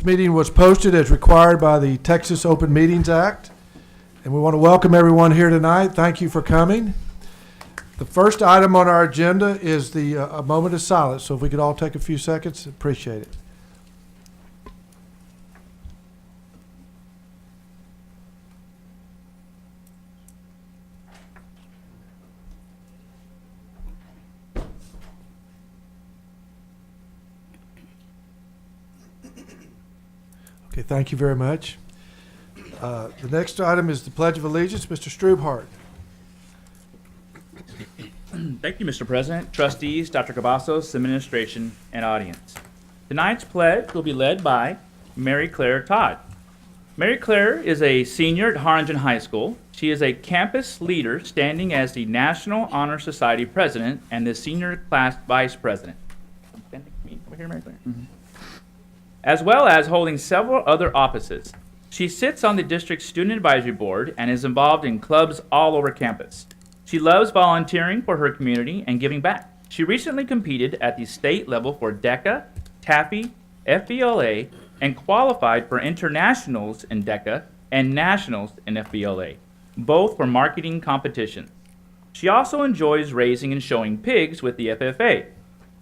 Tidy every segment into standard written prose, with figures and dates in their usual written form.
meeting was posted as required by the Texas Open Meetings Act, and we want to welcome everyone here tonight. Thank you for coming. The first item on our agenda is a moment of silence, so if we could all take a few seconds, appreciate it. Okay, thank you very much. The next item is the Pledge of Allegiance. Mr. Strubhart. Thank you, Mr. President, trustees, Dr. Cavazos, administration, and audience. Tonight's pledge will be led by Mary Claire Todd. Mary Claire is a senior at Harlingen High School. She is a campus leader standing as the National Honor Society president and the senior class vice president. Over here, Mary Claire. As well as holding several other offices. She sits on the district's student advisory board and is involved in clubs all over campus. She loves volunteering for her community and giving back. She recently competed at the state level for DECA, TAFE, FBLA, and qualified for internationals in DECA and nationals in FBLA, both for marketing competitions. She also enjoys raising and showing pigs with the FFA,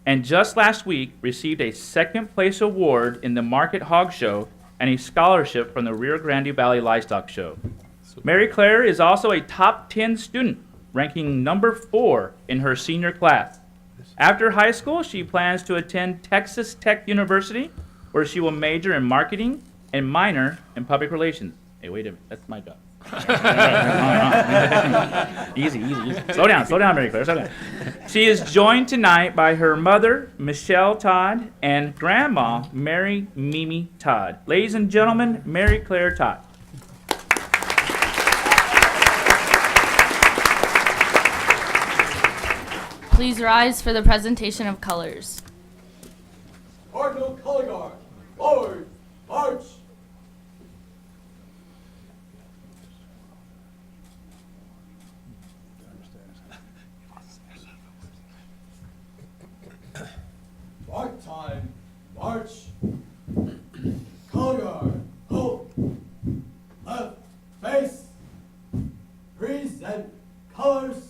and just last week received a second place award in the Market Hog Show and a scholarship from the Rio Grande Valley Livestock Show. Mary Claire is also a top 10 student, ranking number 4 in her senior class. After high school, she plans to attend Texas Tech University, where she will major in marketing and minor in public relations. Hey, wait a minute, that's my job. Easy. Slow down, Mary Claire, slow down. She is joined tonight by her mother, Michelle Todd, and grandma, Mary Mimi Todd. Ladies and gentlemen, Mary Claire Todd. Please rise for the presentation of colors. Cardinal Color Guard, forward, march! Mark time, march! Color Guard, hold! Left, face! Present colors!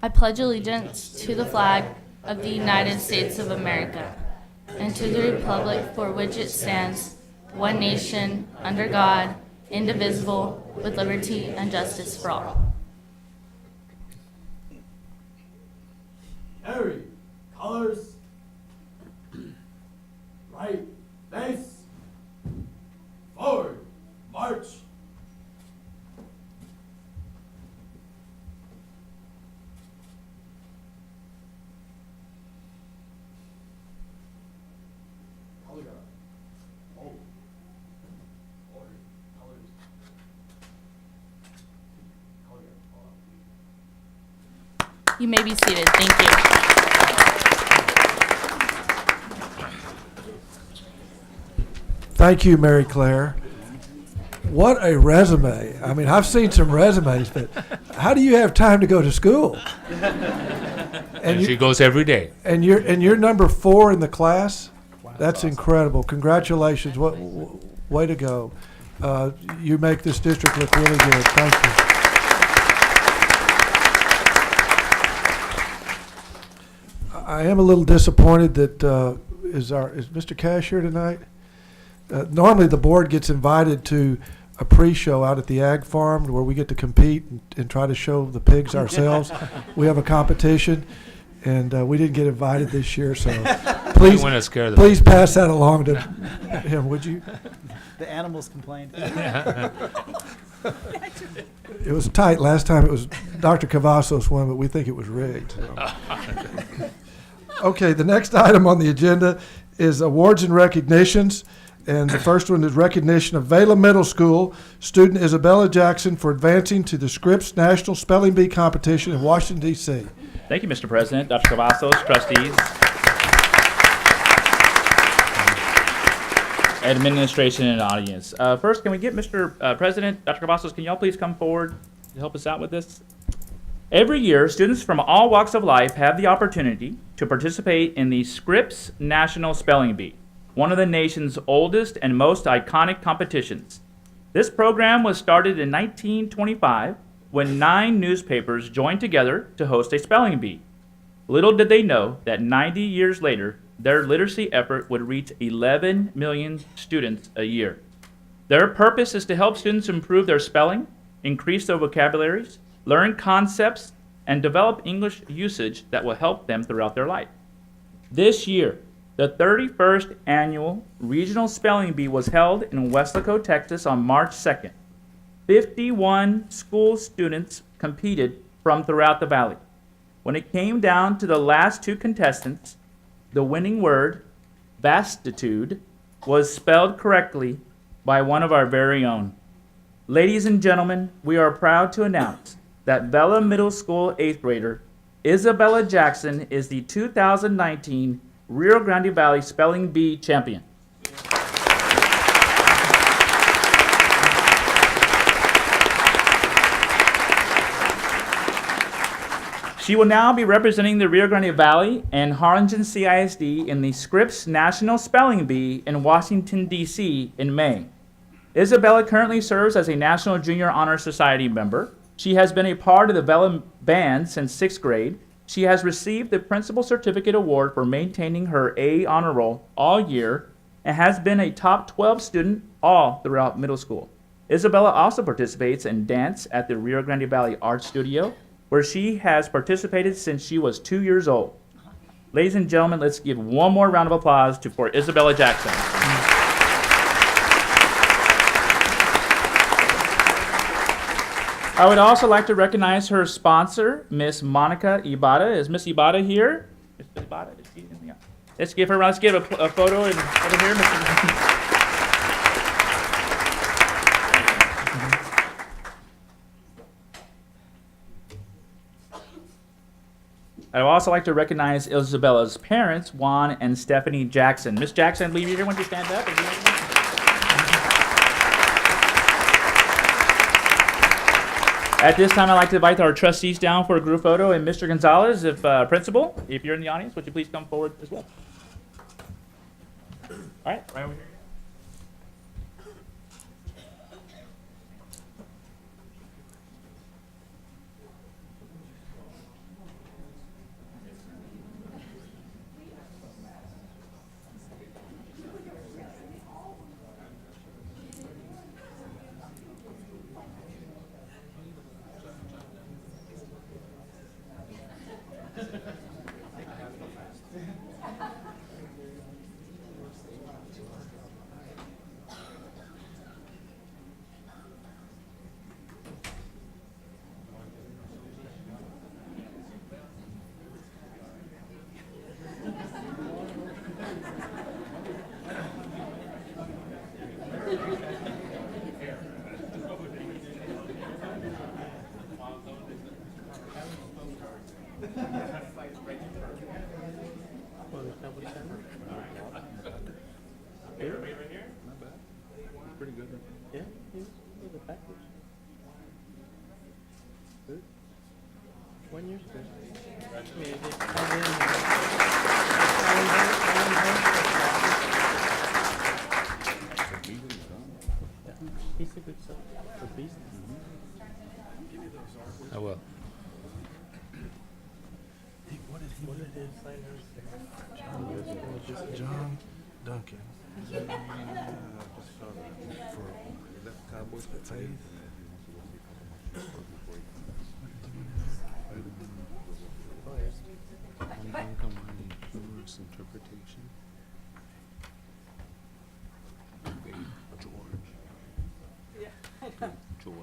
I pledge allegiance to the flag of the United States of America and to the republic for which it stands, one nation, under God, indivisible, with liberty and justice for all. Carry colors, right, face, forward, march. Color guard, hold, order, colors, color guard, hold. You may be seated. Thank you. Thank you, Mary Claire. What a resume. I mean, I've seen some resumes, but how do you have time to go to school? And she goes every day. And you're number 4 in the class? That's incredible. Congratulations. Way to go. You make this district look really good. Thank you. I am a little disappointed that is Mr. Cash here tonight? Normally the board gets invited to a pre-show out at the Ag Farm where we get to compete and try to show the pigs ourselves. We have a competition, and we didn't get invited this year, so please pass that along to him, would you? The animals complained. It was tight last time. It was Dr. Cavazos won, but we think it was rigged. So. Okay, the next item on the agenda is awards and recognitions. And the first one is recognition of Vela Middle School student Isabella Jackson for advancing to the Scripps National Spelling Bee Competition in Washington, D.C. Thank you, Mr. President, Dr. Cavazos, trustees, administration, and audience. First, can we get Mr. President, Dr. Cavazos, can y'all please come forward to help us out with this? Every year, students from all walks of life have the opportunity to participate in the Scripps National Spelling Bee, one of the nation's oldest and most iconic competitions. This program was started in 1925 when 9 newspapers joined together to host a spelling bee. Little did they know that 90 years later, their literacy effort would reach 11 million students a year. Their purpose is to help students improve their spelling, increase their vocabularies, learn concepts, and develop English usage that will help them throughout their life. This year, the 31st Annual Regional Spelling Bee was held in Weslaco, Texas on March 2nd. 51 school students competed from throughout the valley. When it came down to the last 2 contestants, the winning word, vastitude, was spelled correctly by one of our very own. Ladies and gentlemen, we are proud to announce that Bella Middle School 8th grader Isabella Jackson is the 2019 Rio Grande Valley Spelling Bee champion. She will now be representing the Rio Grande Valley and Harlingen HCISD in the Scripps National Spelling Bee in Washington, D.C. in May. Isabella currently serves as a National Junior Honor Society member. She has been a part of the Vela Band since 6th grade. She has received the Principal Certificate Award for maintaining her A honor roll all year and has been a top 12 student all throughout middle school. Isabella also participates in dance at the Rio Grande Valley Art Studio, where she has participated since she was 2 years old. Ladies and gentlemen, let's give one more round of applause for Isabella Jackson. I would also like to recognize her sponsor, Miss Monica Ibada. Is Miss Ibada here? Miss Ibada, is she in the... Let's give her a round. Let's give a photo over here, Mr. I would also like to recognize Isabella's parents, Juan and Stephanie Jackson. Miss Jackson, I believe you're here. Why don't you stand up? At this time, I'd like to invite our trustees down for a group photo. And Mr. Gonzalez, if principal, if you're in the audience, would you please come forward as well? All right, right over here. I will. John Duncan. Interpretation. George.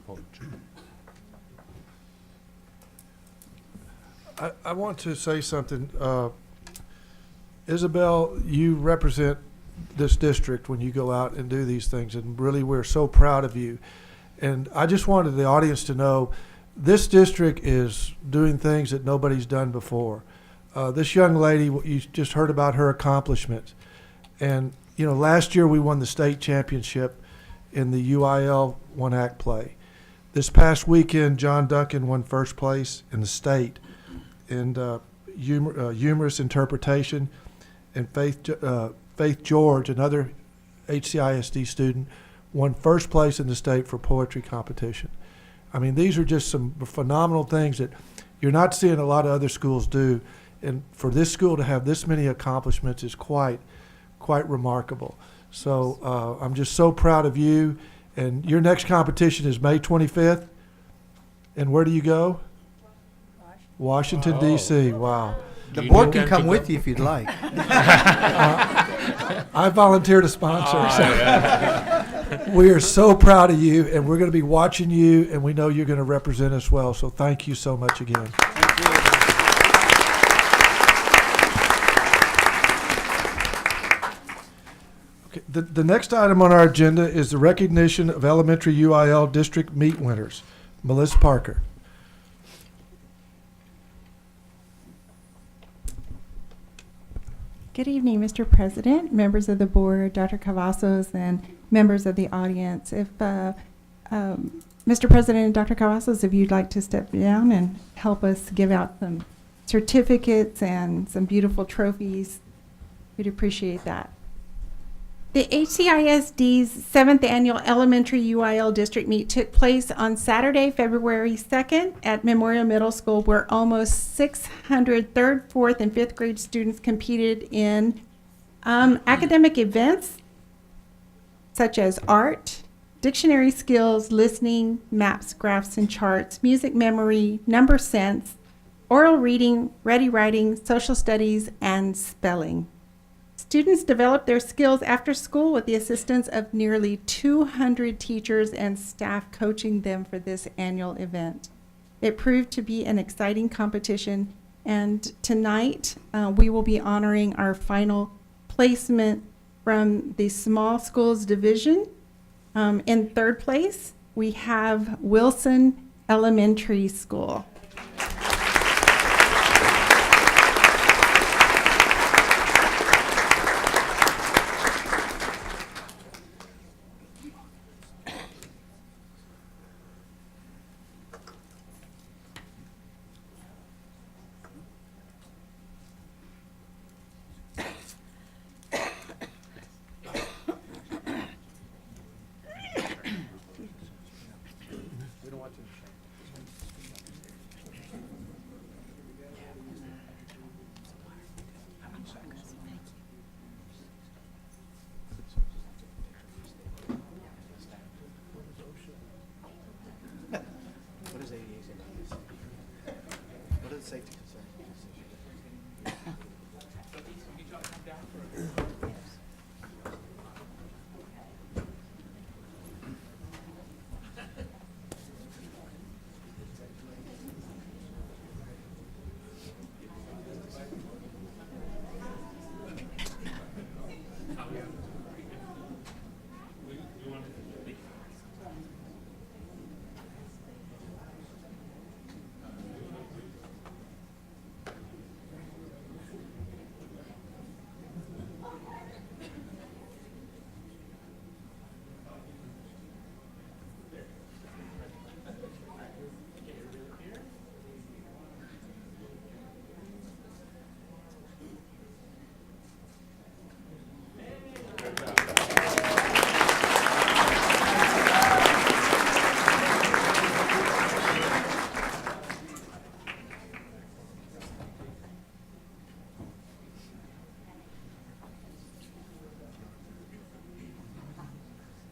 Poetry. I want to say something. Isabel, you represent this district when you go out and do these things, and really we're so proud of you. And I just wanted the audience to know this district is doing things that nobody's done before. This young lady, you just heard about her accomplishments. And, you know, last year we won the state championship in the UIL one-act play. This past weekend, John Duncan won first place in the state in humorous interpretation, and Faith George, another HCISD student, won first place in the state for poetry competition. I mean, these are just some phenomenal things that you're not seeing a lot of other schools do. And for this school to have this many accomplishments is quite remarkable. So I'm just so proud of you. And your next competition is May 25th. And where do you go? Washington, D.C. Wow. The You board need can them come to with go- you if you'd like. I volunteer to sponsor. We are so proud of you, and we're going to be watching you, and we know you're going to represent us well. So thank you so much again. Okay, the next item on our agenda is the recognition of elementary UIL district meet winners. Melissa Parker. Good evening, Mr. President, members of the board, Dr. Cavazos, and members of the audience. If Mr. President and Dr. Cavazos, if you'd like to step down and help us give out some certificates and some beautiful trophies, we'd appreciate that. The HCISD's 7th Annual Elementary UIL District Meet took place on Saturday, February 2nd at Memorial Middle School, where almost 600 3rd, 4th, and 5th grade students competed in academic events such as art, dictionary skills, listening, maps, graphs, and charts, music memory, number sense, oral reading, ready writing, social studies, and spelling. Students developed their skills after school with the assistance of nearly 200 teachers and staff coaching them for this annual event. It proved to be an exciting competition, and tonight we will be honoring our final placement from the Small Schools Division. In 3rd place, we have Wilson Elementary School. What is ADA safety? What is safety concern?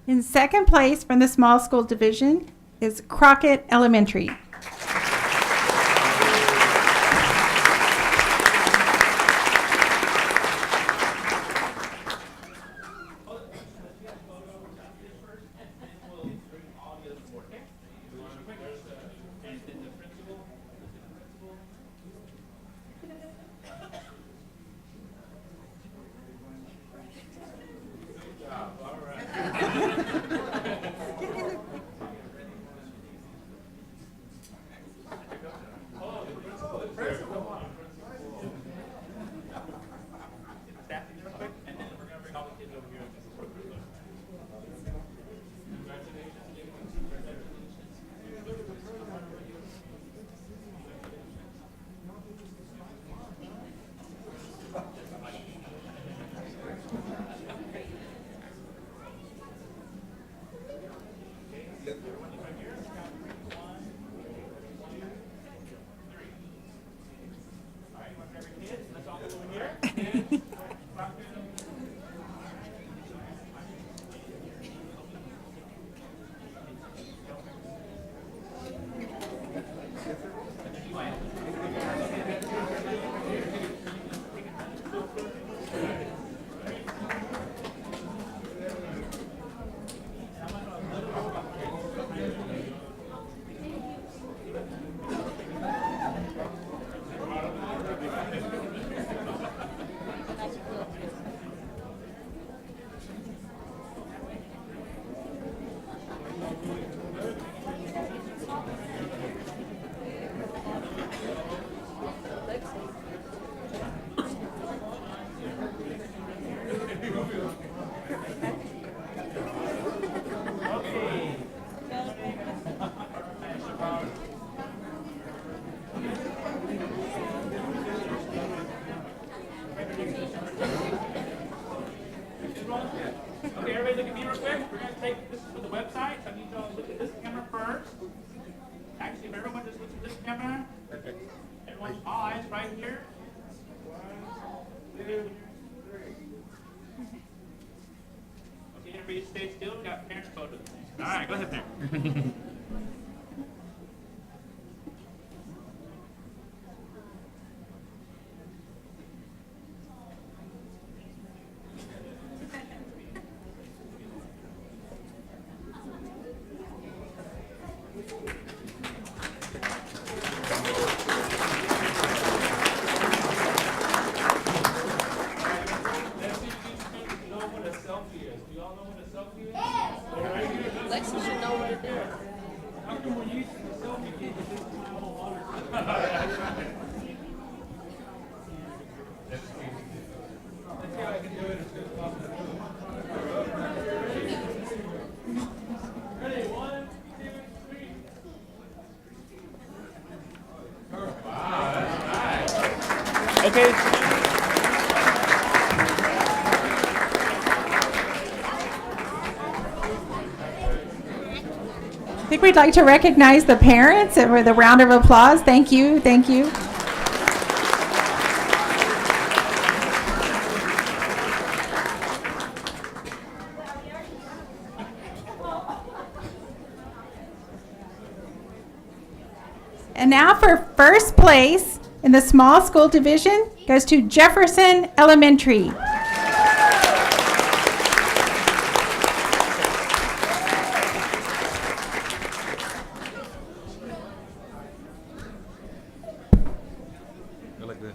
In 2nd place from the Small School Division is Crockett Elementary. Okay, everybody look at me real quick. We're gonna take, this is for the website, so I need y'all to look at this camera first. Actually, if everyone just looks at this camera, everyone's eyes right here. 1, 2, 3. Okay, everybody stay still, we got parent photos. All right, go ahead, parent. Lexi should know what it is. Okay. I think we'd like to recognize the parents with a round of applause. Thank you, thank you. And now for first place in the small school division goes to Jefferson Elementary. Go like this.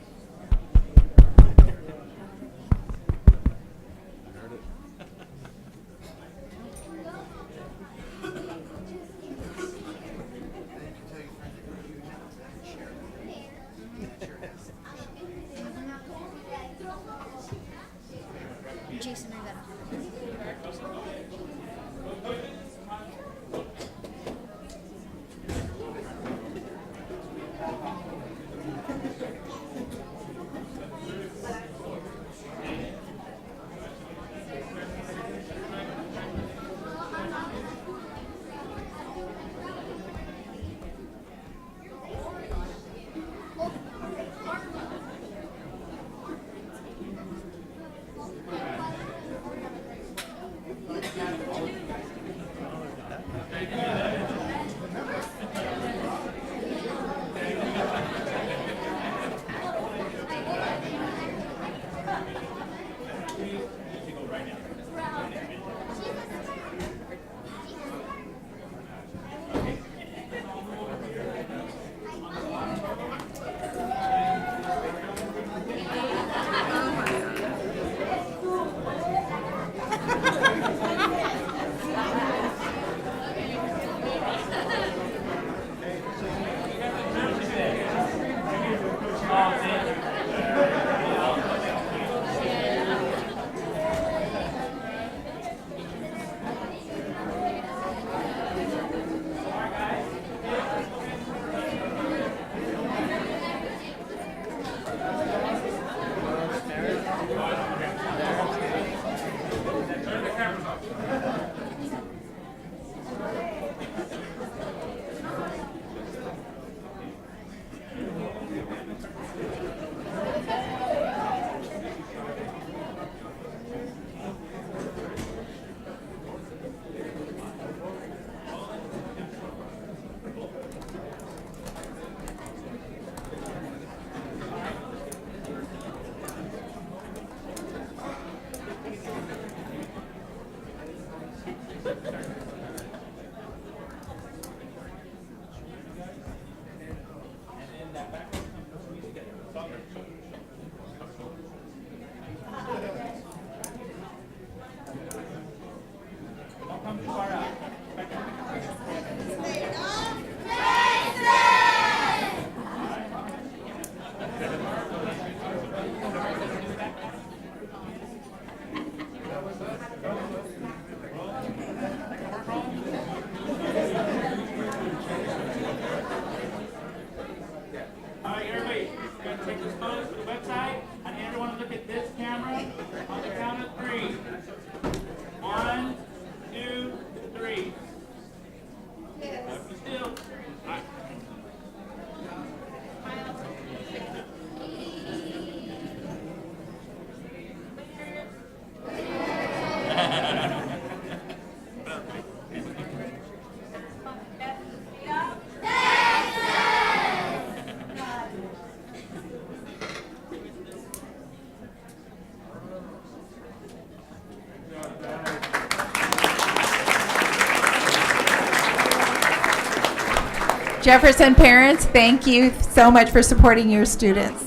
Jefferson parents, thank you so much for supporting your students.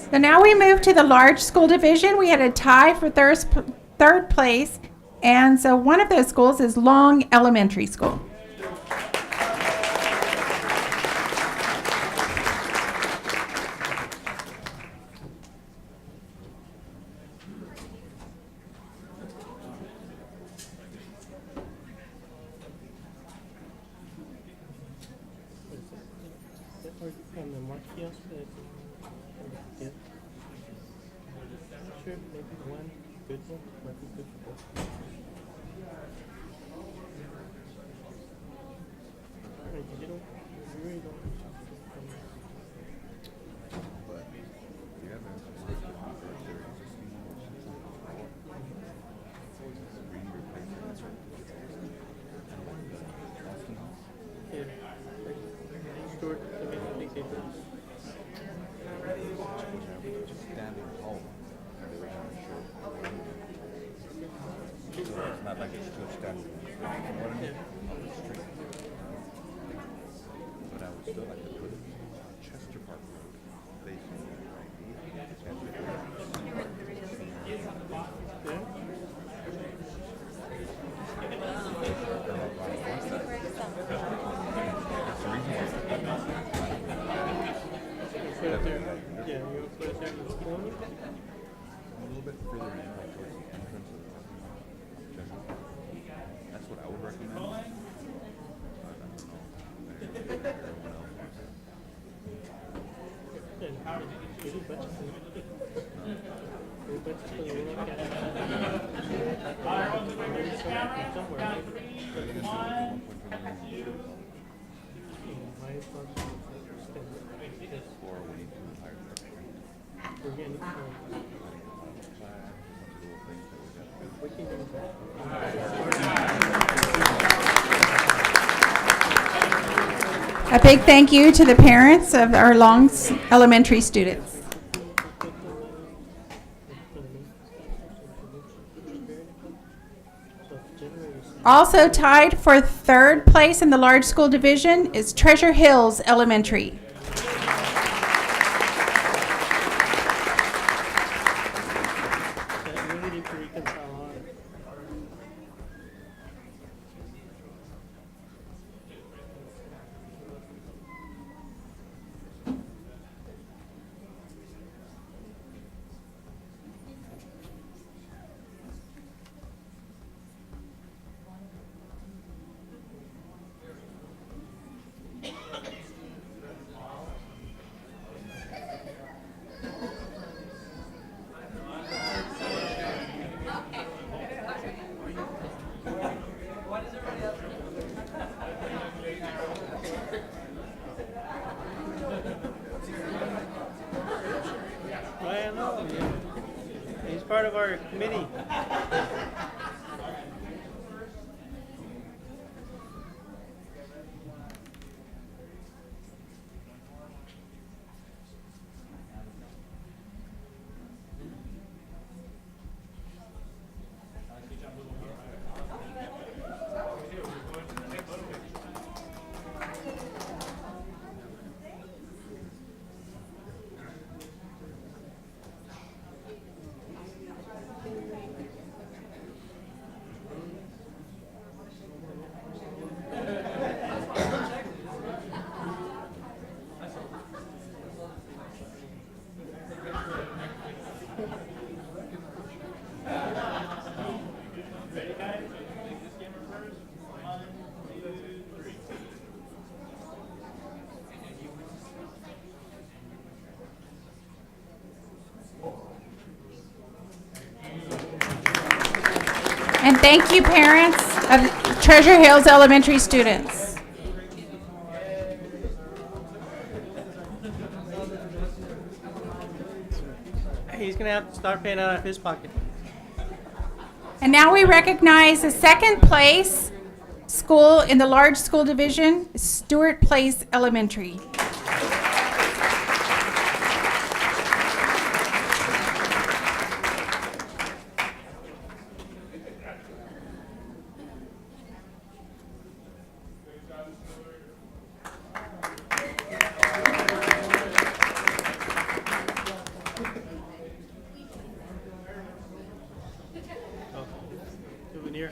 So now we move to the large school division. We had a tie for third place. And so one of those schools is Long Elementary School. A big thank you to the parents of our Long Elementary students. Also tied for third place in the large school division is Treasure Hills Elementary. He's part of our committee. And thank you, parents of Treasure Hills Elementary students. He's gonna have to start paying out of his pocket. And now we recognize the second place school in the large school division, Stewart Place Elementary. Souvenir.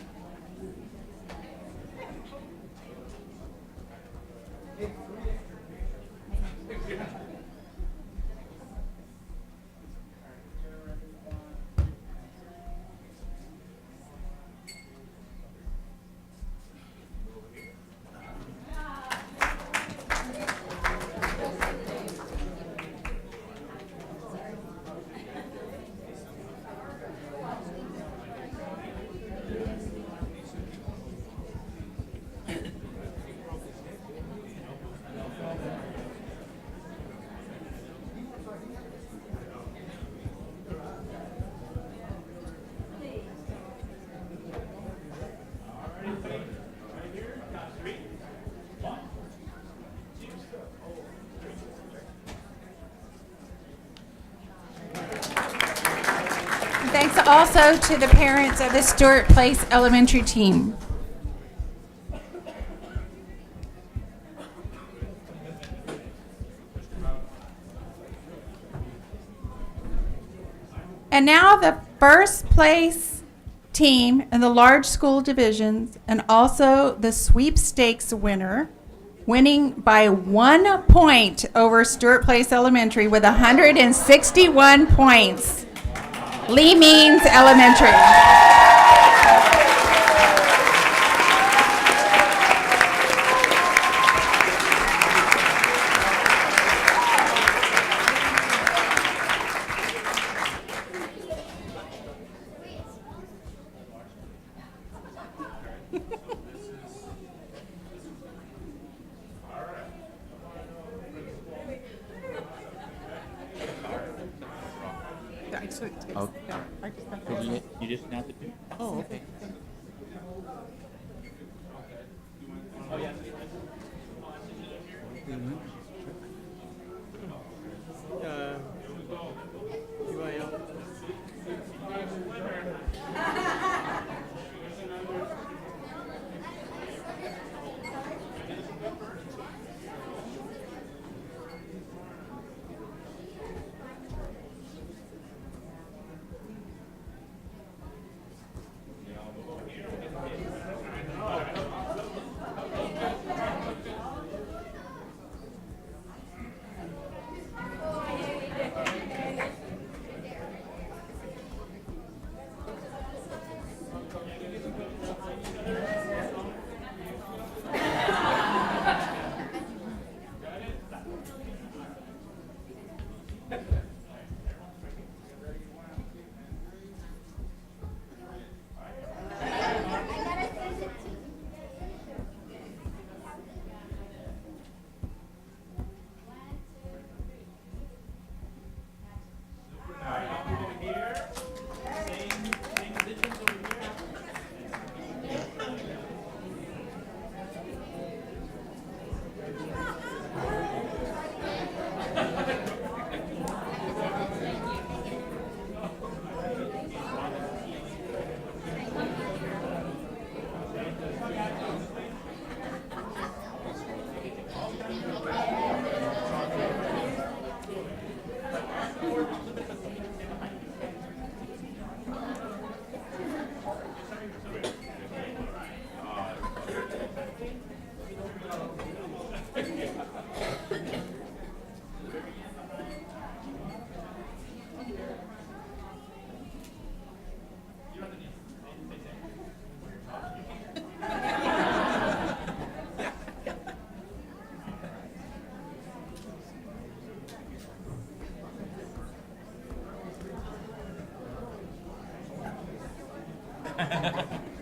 Thanks also to the parents of the Stewart Place Elementary team. And now the first place team in the large school divisions and also the sweepstakes winner, winning by 1 point over Stewart Place Elementary with 161 points. Lee Means Elementary. You just announced it too? Oh, okay. You want help?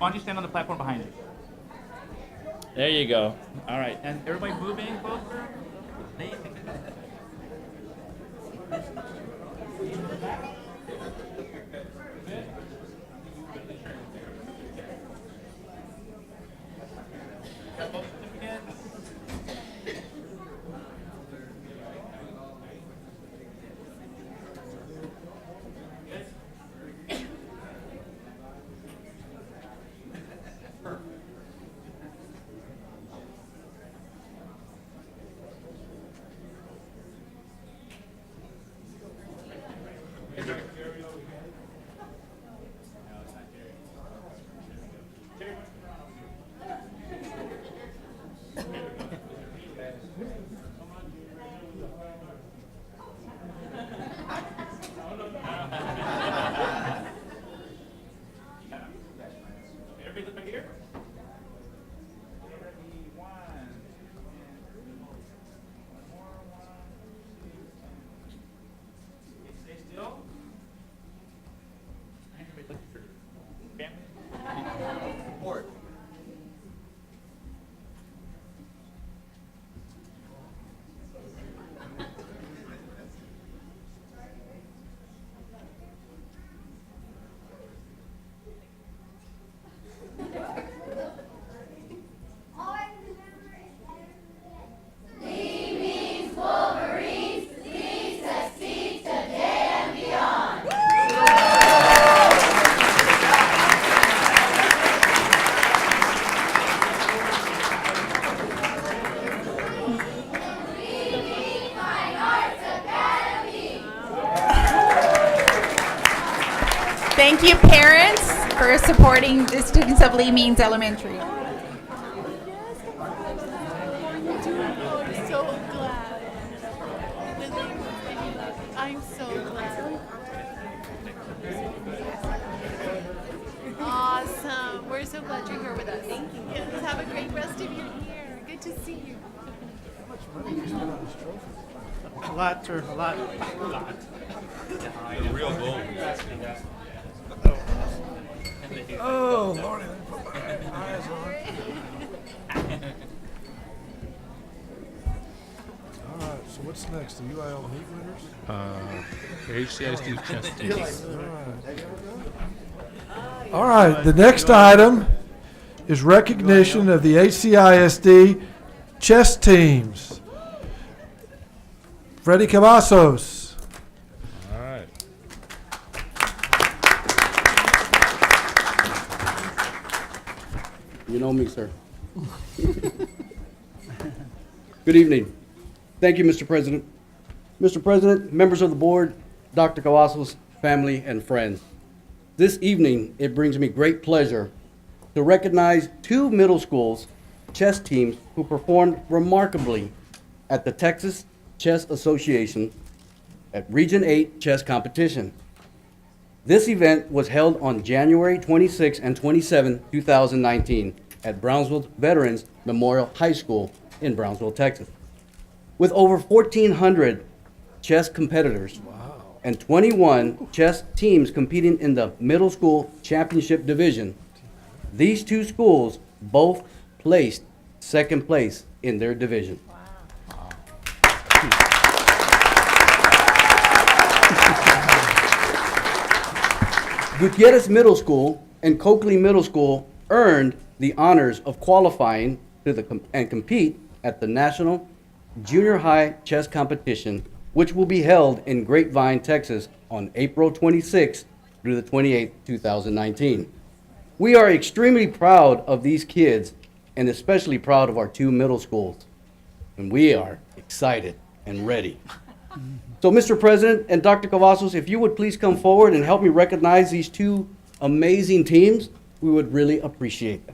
Why don't you stand on the platform behind me? There you go. All right, and everybody move in closer. Everybody look back here. Stay still. Everybody look at your family. Report. Thank you, parents, for supporting the students of Lee Means Elementary. So glad. I'm so glad. Awesome. We're so glad you're here with us. Thank you. Yes, have a great rest of your year. Good to see you. A lot, sir, a lot. The real goal. Oh, Lordy, let me put my eyes on. All right, so what's next? The UIL meet winners? HCISD chess team. All right, the next item is recognition of the HCISD chess teams. Freddie Cavazos. All right. You know me, sir. Good evening. Thank you, Mr. President. Mr. President, members of the board, Dr. Cavazos, family, and friends. This evening, it brings me great pleasure to recognize two middle schools chess teams who performed remarkably at the Texas Chess Association at Region 8 Chess Competition. This event was held on January 26 and 27, 2019 at Brownsville Veterans Memorial High School in Brownsville, Texas. With over 1,400 chess competitors and 21 chess teams competing in the middle school championship division, these two schools both placed second place in their division. Gutierrez Middle School and Coakley Middle School earned the honors of qualifying to and compete at the National Junior High Chess Competition, which will be held in Grapevine, Texas on April 26th through the 28th, 2019. We are extremely proud of these kids and especially proud of our two middle schools. And we are excited and ready. So, Mr. President and Dr. Cavazos, if you would please come forward and help me recognize these two amazing teams, we would really appreciate it.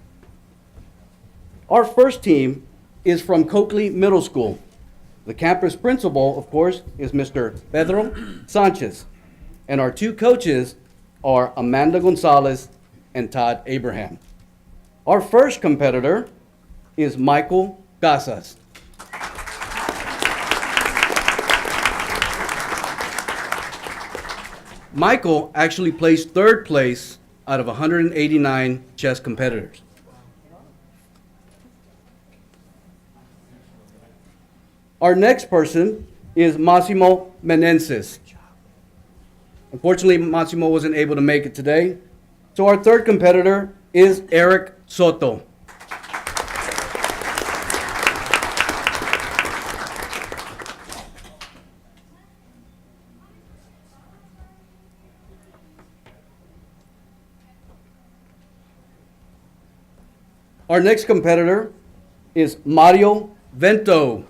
Our first team is from Coakley Middle School. The campus principal, of course, is Mr. Pedro Sanchez. And our two coaches are Amanda Gonzalez and Todd Abraham. Our first competitor is Michael Casas. Michael actually placed third place out of 189 chess competitors. Our next person is Massimo Menenses. Unfortunately, Massimo wasn't able to make it today. So our third competitor is Eric Soto. Our next competitor is Mario Vento.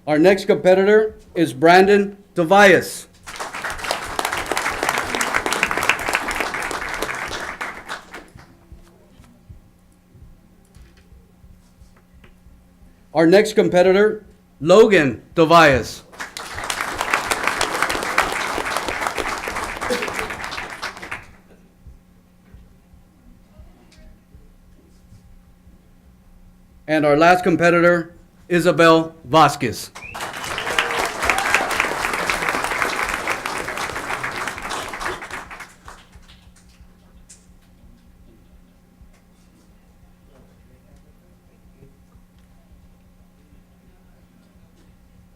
Our next competitor is Brandon Tobias. Our next competitor, Logan Tobias. And our last competitor, Isabel Vasquez.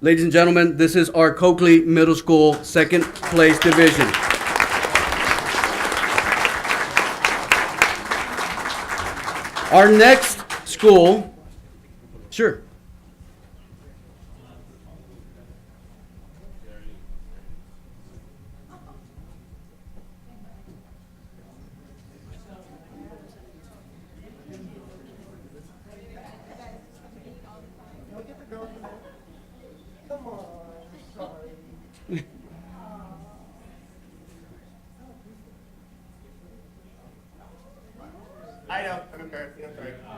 Ladies and gentlemen, this is our Coakley Middle School second place division. Our next school, sure. I know. I'm embarrassed. I'm sorry. All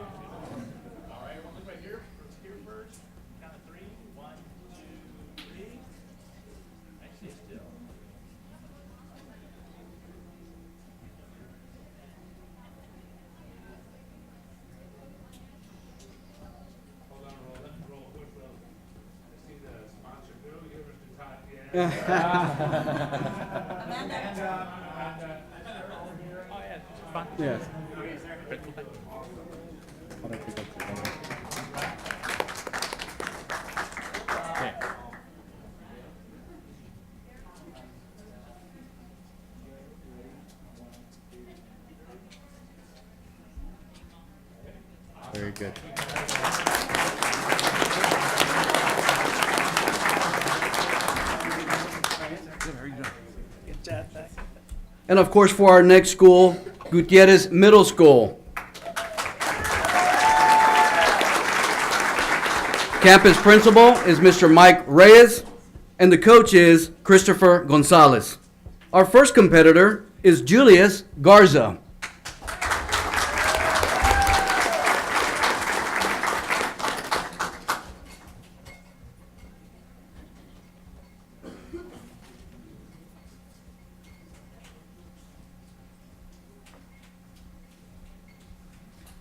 right, everyone look right here. Here first. Count of 3. 1, 2, 3. Actually, still. Hold on, roll, push roll. I see the sponsor girl, give us the top, Yes. Okay. Very good. Good job, Beck. And of course, for our next school, Gutierrez Middle School. Campus principal is Mr. Mike Reyes, and the coach is Christopher Gonzalez. Our first competitor is Julius Garza.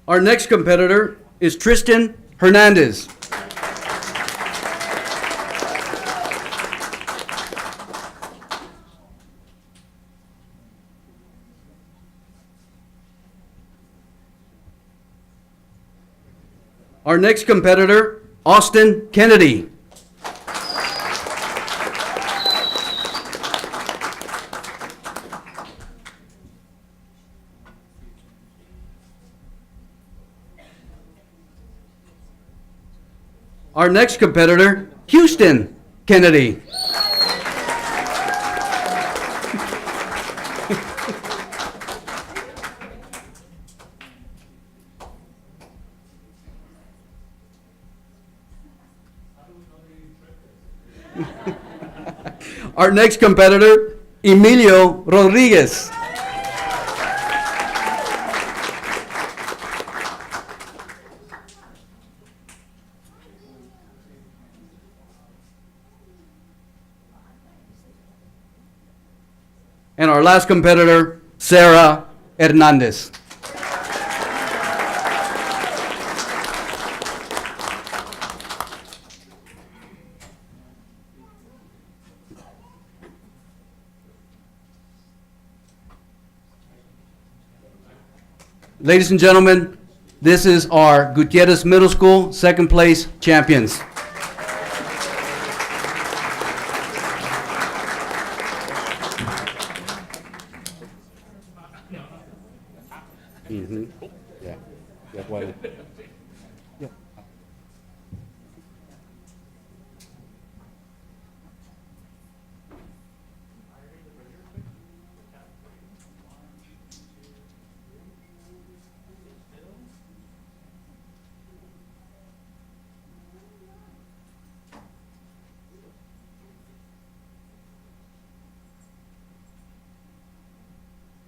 Our next competitor is Tristan Hernandez. Our next competitor, Austin Kennedy. Our next competitor, Houston Kennedy. Our next competitor, Emilio Rodriguez. And our last competitor, Sarah Hernandez. Ladies and gentlemen, this is our Gutierrez Middle School second place champions. Yeah. Yeah, well. Yeah.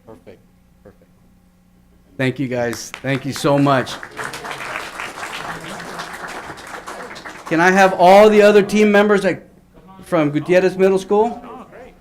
Perfect, perfect. Thank you, guys. Thank you so much. Can I have all the other team members from Gutierrez Middle School? Oh, great.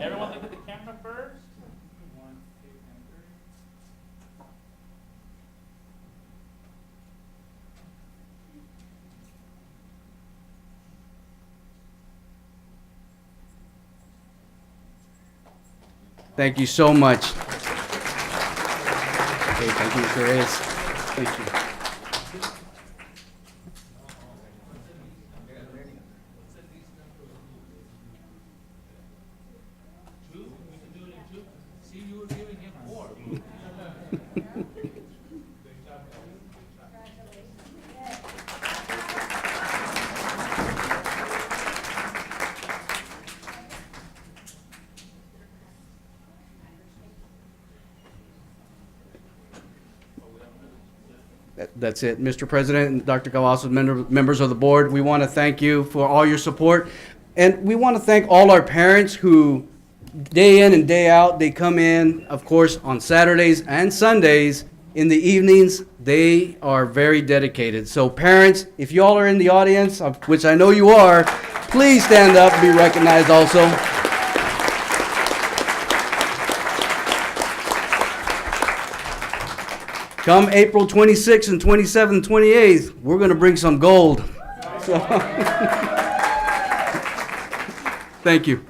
Everyone look at the camera first. 1, 2, and 3. Thank you so much. Okay, thank you, Mr. Reyes. Thank you. That's it. Mr. President and Dr. Cavazos, members of the board, we want to thank you for all your support. And we want to thank all our parents who, day in and day out, they come in, of course, on Saturdays and Sundays. In the evenings, they are very dedicated. So parents, if you all are in the audience, of which I know you are, please stand up and be recognized also. Come April 26th and 27th and 28th, we're going to bring some gold. So, thank you.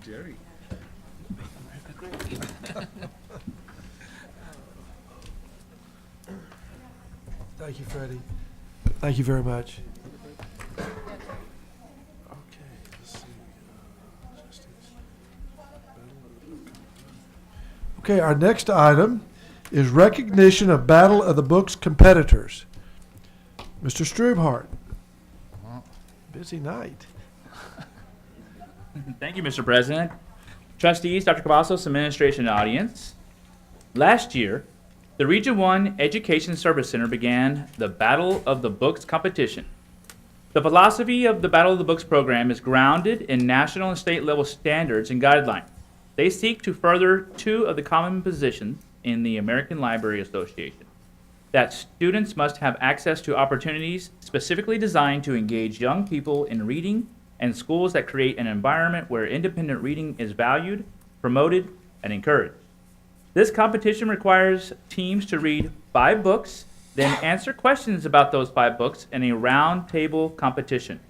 Jerry. Thank you, Freddie. Thank you very much. Okay, our next item is recognition of Battle of the Books competitors. Mr. Strubhart. Busy night. Thank you, Mr. President. Trustees, Dr. Cavazos, administration, and audience. Last year, the Region 1 Education Service Center began the Battle of the Books competition. The philosophy of the Battle of the Books program is grounded in national and state level standards and guidelines. They seek to further two of the common positions in the American Library Association: that students must have access to opportunities specifically designed to engage young people in reading, and schools that create an environment where independent reading is valued, promoted, and encouraged. This competition requires teams to read 5 books, then answer questions about those 5 books in a round table competition.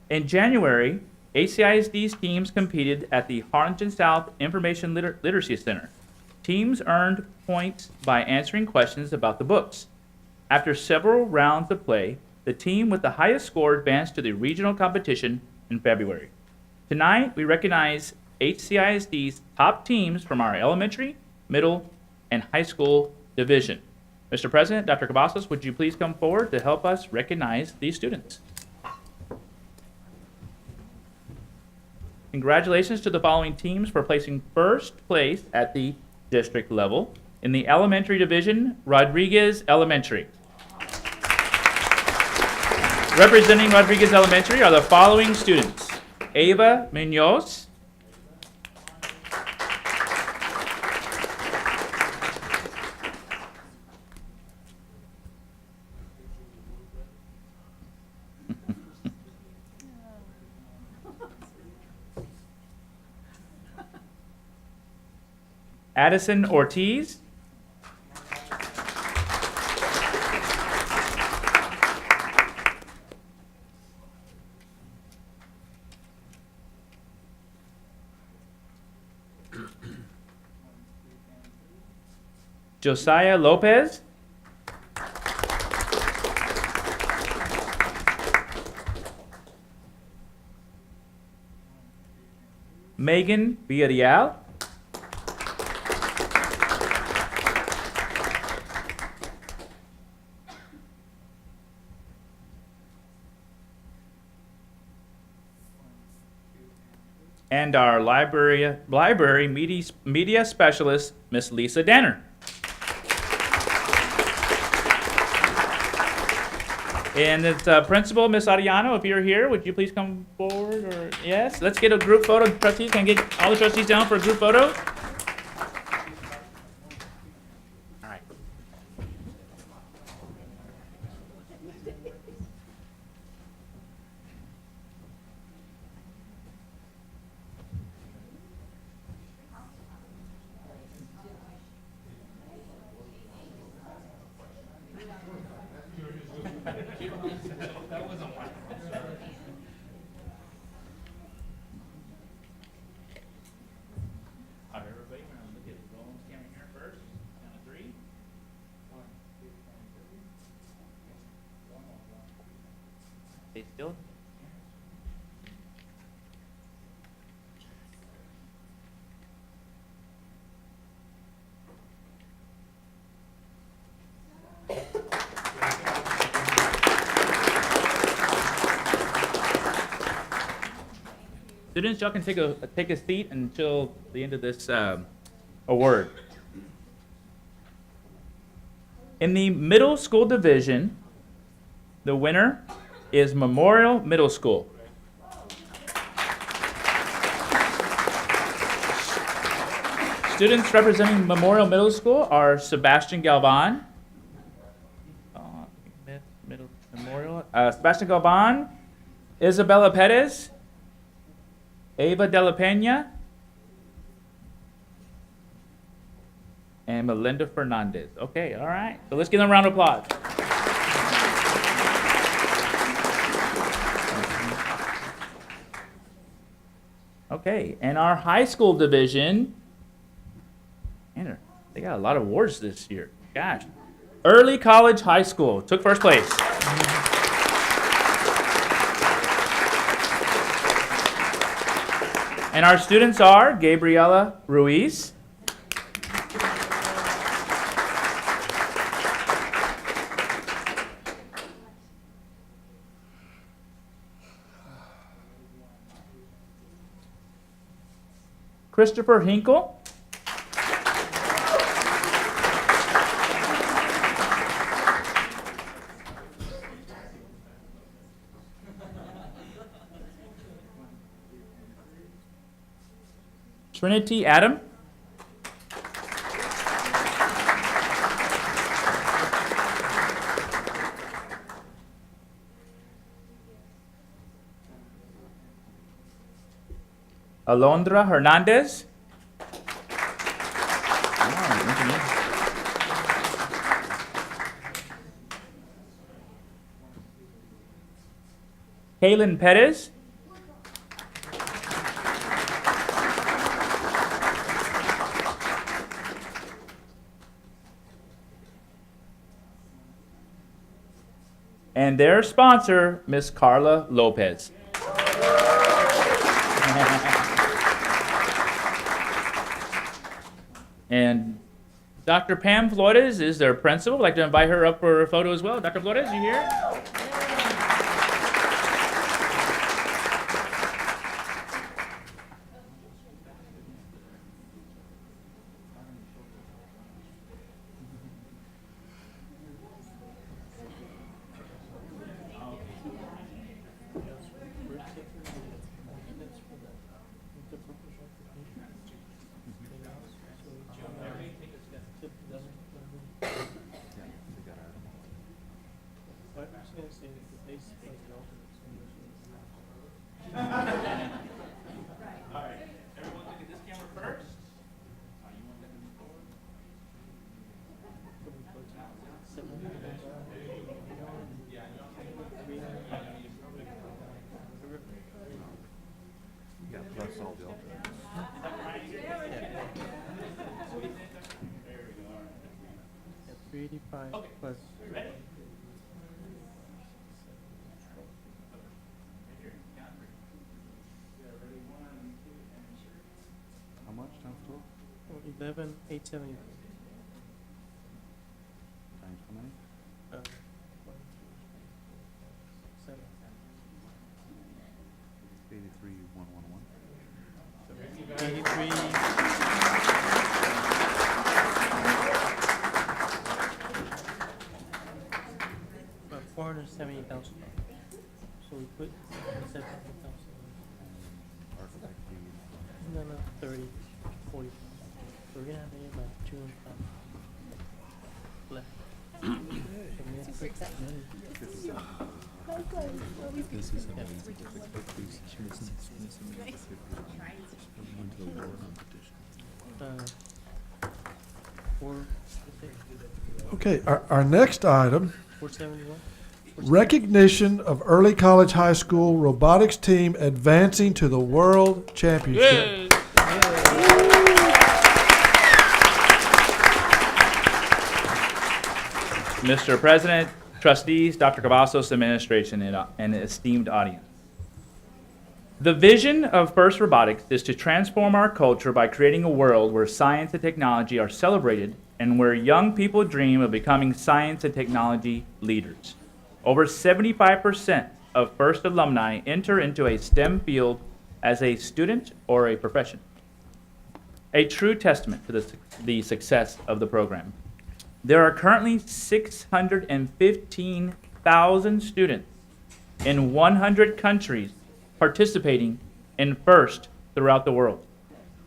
In January, HCISD's teams competed at the Harlingen South Information Literacy Center. Teams earned points by answering questions about the books. After several rounds of play, the team with the highest score advanced to the regional competition in February. Tonight, we recognize HCISD's top teams from our elementary, middle, and high school division. Mr. President, Dr. Cavazos, would you please come forward to help us recognize these students? Congratulations to the following teams for placing first place at the district level. In the elementary division, Rodriguez Elementary. Representing Rodriguez Elementary are the following students: Ava Munoz, Addison Ortiz. Josiah Lopez. Megan Villarreal. And our library media specialist, Miss Lisa Danner. And it's Principal, Miss Ariano, if you're here, would you please come forward? Or yes, let's get a group photo. Trustees, can I get all the trustees down for a group photo? All right. All right, everybody, we're gonna look at Roland's camera here first. Count of 3. 1, 2, 3. Stay still. Students, y'all can take a seat until the end of this award. In the middle school division, the winner is Memorial Middle School. Students representing Memorial Middle School are Sebastian Galvan, Sebastian Galvan, Isabella Perez, Ava De La Pena, and Melinda Fernandez. Okay, all right. So let's give them a round of applause. Okay, and our high school division, man, they got a lot of awards this year. Gosh. Early College High School took first place. And our students are Gabriela Ruiz, Christopher Hinkle, Trinity Adam, Alondra Hernandez, Kaylin Perez, and their sponsor, Miss Carla Lopez. And Dr. Pam Flores is their principal. I'd like to invite her up for a photo as well. Dr. Flores, you here? Yeah, 385 plus. How much times 12? 11,870. Times how many? Uh, 7. 83,111. 83. About 470,000. So we put 70,000. Architect fee. No, 30, 40. So we're gonna have maybe about 200,000 left. So we have to put that money. Four, Okay, our next item, 471. recognition of early college high school robotics team advancing to the world championship. Mr. President, trustees, Dr. Cavazos, administration, and esteemed audience. The vision of FIRST Robotics is to transform our culture by creating a world where science and technology are celebrated and where young people dream of becoming science and technology leaders. Over 75% of FIRST alumni enter into a STEM field as a student or a profession. A true testament to the success of the program. There are currently 615,000 students in 100 countries participating in FIRST throughout the world.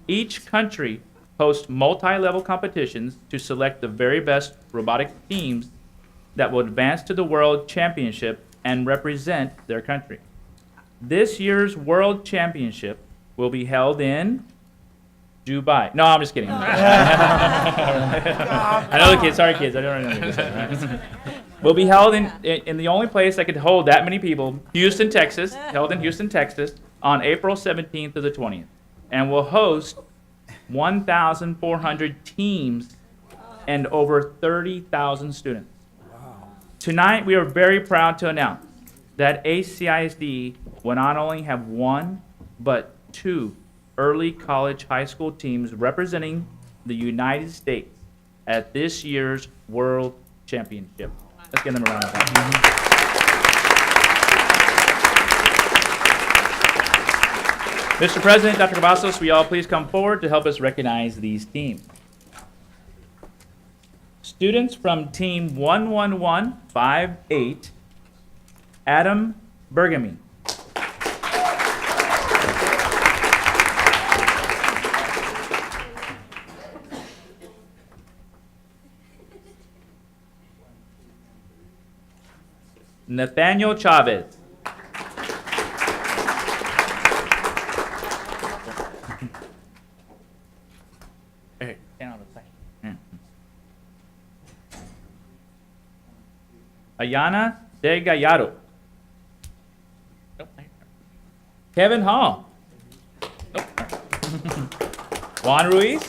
Each country hosts multi-level competitions to select the very best robotic teams that will advance to the World Championship and represent their country. This year's World Championship will be held in Dubai. No, I'm just kidding. I know the kids. Sorry, kids. I don't know. Will be held in the only place that could hold that many people, Houston, Texas, held in Houston, Texas, on April 17th to the 20th, and will host 1,400 teams and over 30,000 students. Tonight, we are very proud to announce that HCISD will not only have one, but two early college high school teams representing the United States at this year's World Championship. Let's give them a round of applause. Mr. President, Dr. Cavazos, will you all please come forward to help us recognize these teams? Students from Team 11158, Adam Bergamy. Nathaniel Chavez. Hey, stand on the side. Ayana De Gallardo. Kevin Hall. Juan Ruiz.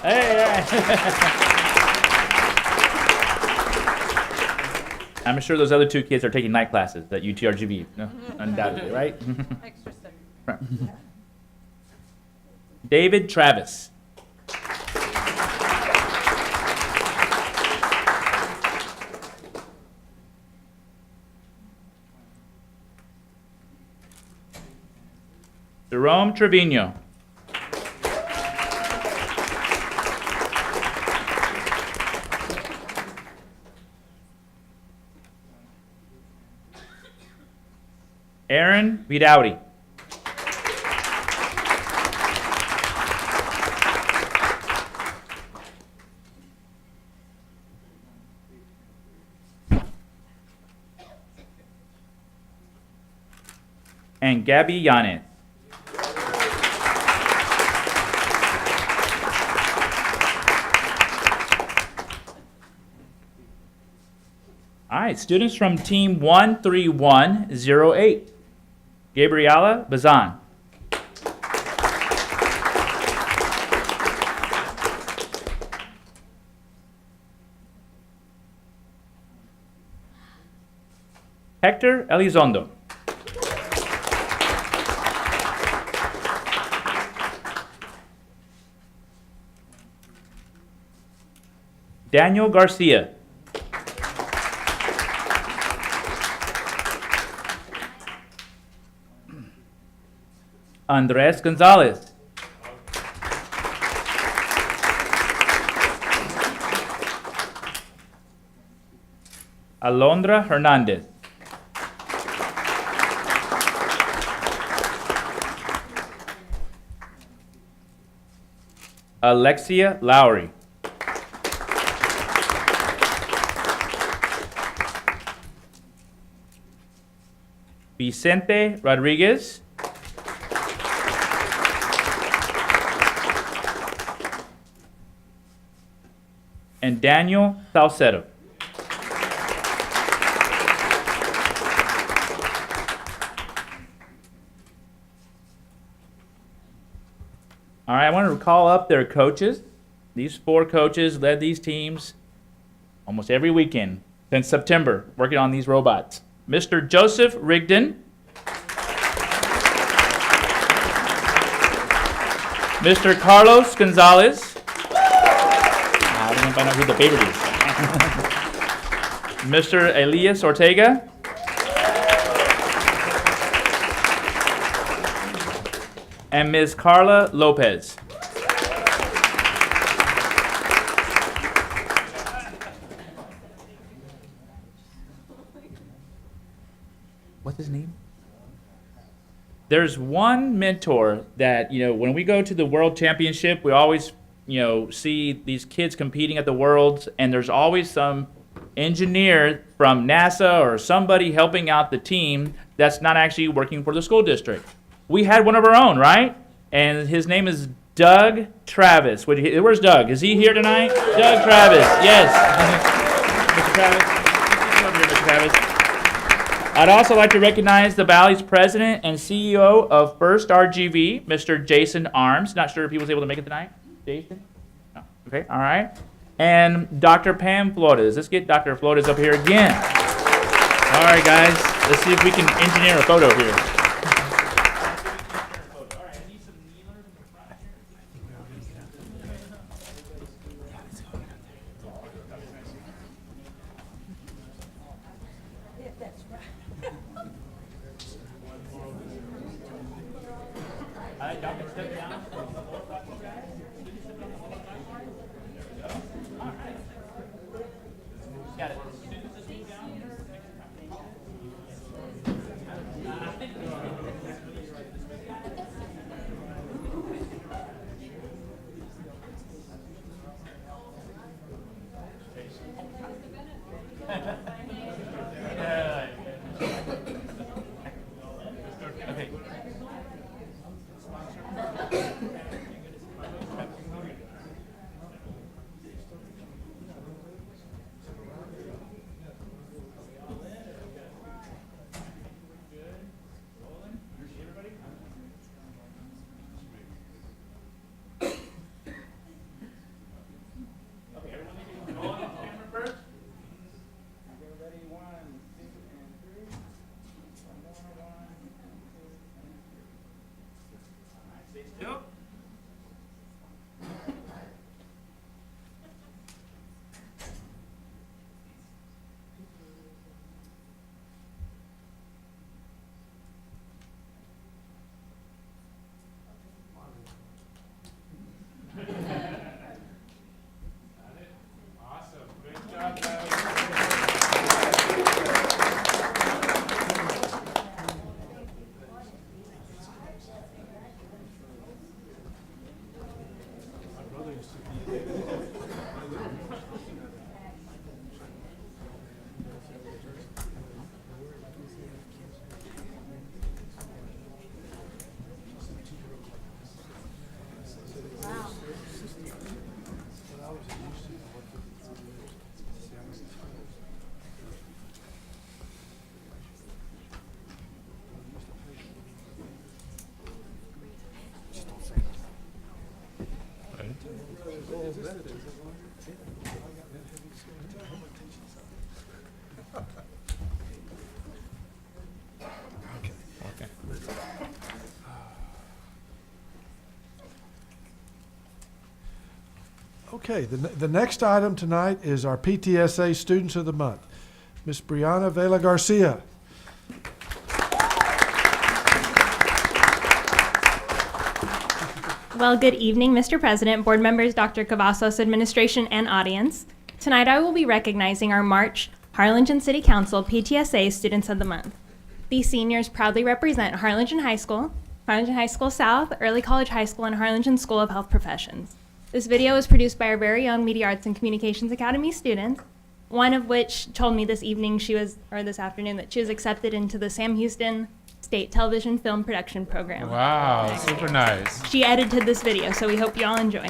Hey. I'm sure those other two kids are taking night classes at UTRGV, no? Undoubtedly, right? Extra study. Right. David Travis. Jerome Trevino. Aaron Vidauti. And Gabby Yanez. All right, students from Team 13108. Gabriela Bazan. Hector Elizondo. Daniel Garcia. Andres Gonzalez. Alondra Hernandez. Alexia Lowry. Vicente Rodriguez. And Daniel Salcedo. All right, I want to call up their coaches. These 4 coaches led these teams almost every weekend since September, working on these robots. Mr. Joseph Rigdon. Mr. Carlos Gonzalez. I don't know if I know who the favorite is. Mr. Elias Ortega. And Ms. Carla Lopez. What's his name? There's one mentor that, when we go to the World Championship, we always, see these kids competing at the Worlds, and there's always some engineer from NASA or somebody helping out the team that's not actually working for the school district. We had one of our own, right? And his name is Doug Travis. Where's Doug? Is he here tonight? Doug Travis, yes. Mr. Travis, come over here, Mr. Travis. I'd also like to recognize the Valley's president and CEO of First RGV, Mr. Jason Arms. Not sure if he was able to make it tonight. Jason? No. Okay, all right. And Dr. Pam Flores. Let's get Dr. Flores up here again. All right, guys. Let's see if we can engineer a photo here. Okay, the next item tonight is our PTSA Students of the Month. Ms. Brianna Vela Garcia. Well, good evening, Mr. President, board members, Dr. Cavazos, administration, and audience. Tonight I will be recognizing our March Harlingen City Council PTSA Students of the Month. These seniors proudly represent Harlingen High School South, Early College High School, and Harlingen School of Health Professions. This video was produced by our very own Media Arts and Communications Academy students, one of which told me this afternoon that she was accepted into the Sam Houston State Television Film Production Program. Wow, super nice. She edited this video, so we hope you all enjoy.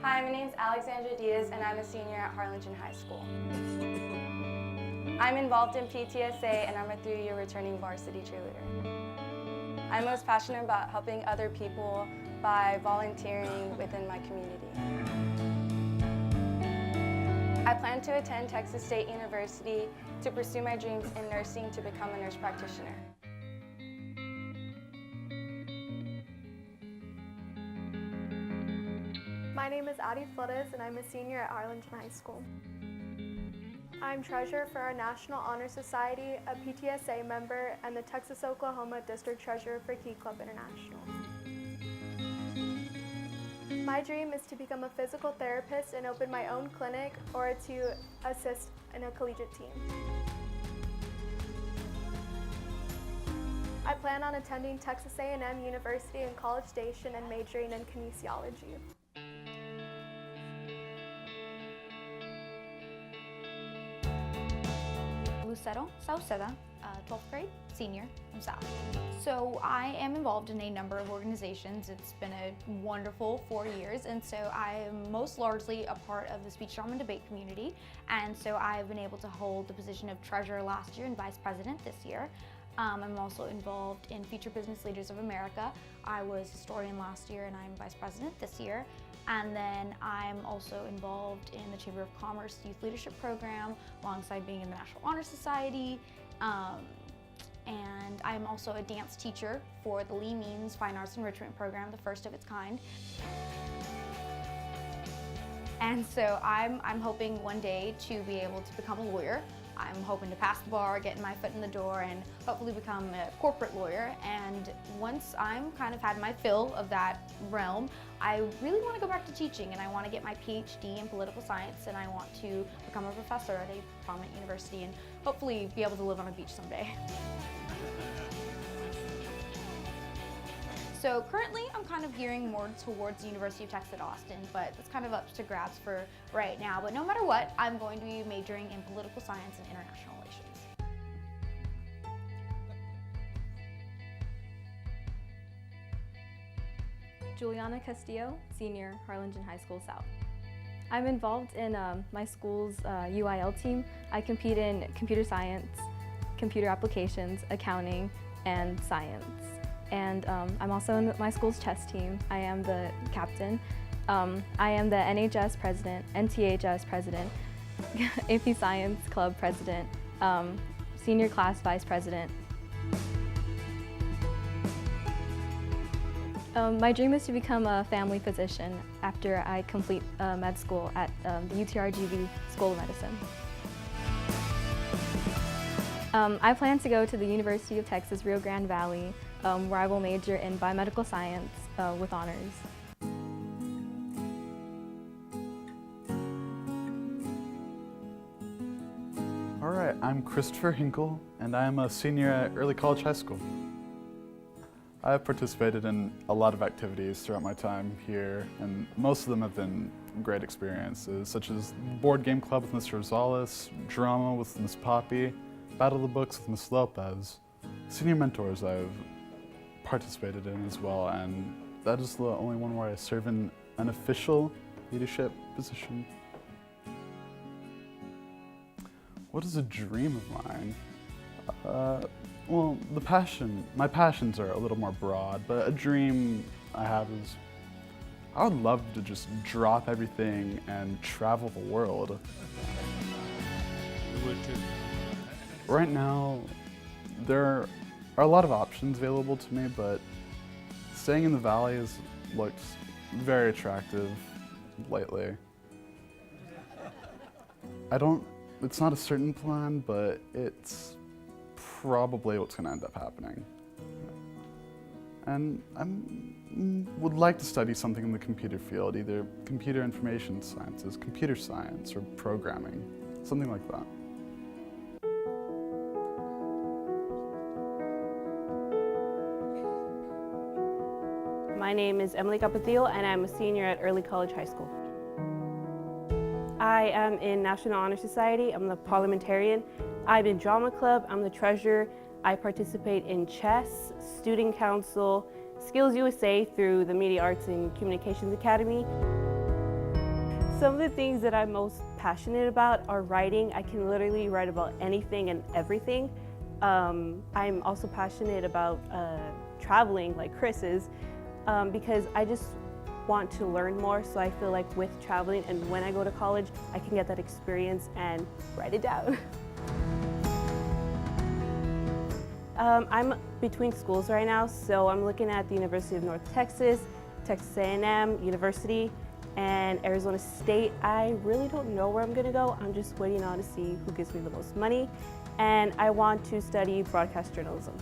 Hi, my name is Alexandra Diaz, and I'm a senior at Harlingen High School. I'm involved in PTSA, and I'm a 3-year returning varsity cheerleader. I'm most passionate about helping other people by volunteering within my community. I plan to attend Texas State University to pursue my dreams in nursing to become a nurse practitioner. My name is Addie Flores, and I'm a senior at Harlingen High School. I'm treasurer for our National Honor Society, a PTSA member, and the Texas-Oklahoma District Treasurer for Key Club International. My dream is to become a physical therapist and open my own clinic or to assist in a collegiate team. I plan on attending Texas A&M University in College Station and majoring in kinesiology. Lucero Sauceda, 12th grade, senior from South. So I am involved in a number of organizations. It's been a wonderful 4 years, and so I am most largely a part of the speech, drama, and debate community. And so I've been able to hold the position of treasurer last year and vice president this year. I'm also involved in Future Business Leaders of America. I was historian last year and I'm vice president this year. And then I'm also involved in the Chamber of Commerce Youth Leadership Program, alongside being in the National Honor Society. And I'm also a dance teacher for the Lee Means Fine Arts Enrichment Program, the first of its kind. And so I'm hoping one day to be able to become a lawyer. I'm hoping to pass the bar, get my foot in the door, and hopefully become a corporate lawyer. And once I'm kind of had my fill of that realm, I really want to go back to teaching, and I want to get my PhD in political science, and I want to become a professor at a prominent university and hopefully be able to live on a beach someday. So currently, I'm kind of gearing more towards the University of Texas at Austin, but that's kind of up to grabs for right now. But no matter what, I'm going to be majoring in political science and international relations. Juliana Castillo, senior, Harlingen High School South. I'm involved in my school's UIL team. I compete in computer science, computer applications, accounting, and science. And I'm also in my school's chess team. I am the captain. I am the NHS president, NTHS president, AP Science Club president, senior class vice president. My dream is to become a family physician after I complete med school at the UTRGV School of Medicine. I plan to go to the University of Texas Rio Grande Valley, where I will major in biomedical science with honors. All right, I'm Christopher Hinkle, and I am a senior at Early College High School. I have participated in a lot of activities throughout my time here, and most of them have been great experiences, such as board game club with Mr. Rosales, drama with Miss Poppy, Battle of the Books with Miss Lopez. Senior mentors I've participated in as well, and that is the only one where I serve in an official leadership position. What is a dream of mine? Well, my passions are a little more broad, but a dream I have is I would love to just drop everything and travel the world. We would too. Right now, there are a lot of options available to me, but staying in the valley has looked very attractive lately. It's not a certain plan, but it's probably what's going to end up happening. And I would like to study something in the computer field, either computer information sciences, computer science, or programming, something like that. My name is Emily Capetillo, and I'm a senior at Early College High School. I am in National Honor Society. I'm the parliamentarian. I'm in drama club. I'm the treasurer. I participate in chess, student council, Skills USA through the Media Arts and Communications Academy. Some of the things that I'm most passionate about are writing. I can literally write about anything and everything. I'm also passionate about traveling, like Chris is, because I just want to learn more. So I feel like with traveling and when I go to college, I can get that experience and write it down. I'm between schools right now, so I'm looking at the University of North Texas, Texas A&M University, and Arizona State. I really don't know where I'm gonna go. I'm just waiting on to see who gives me the most money, and I want to study broadcast journalism.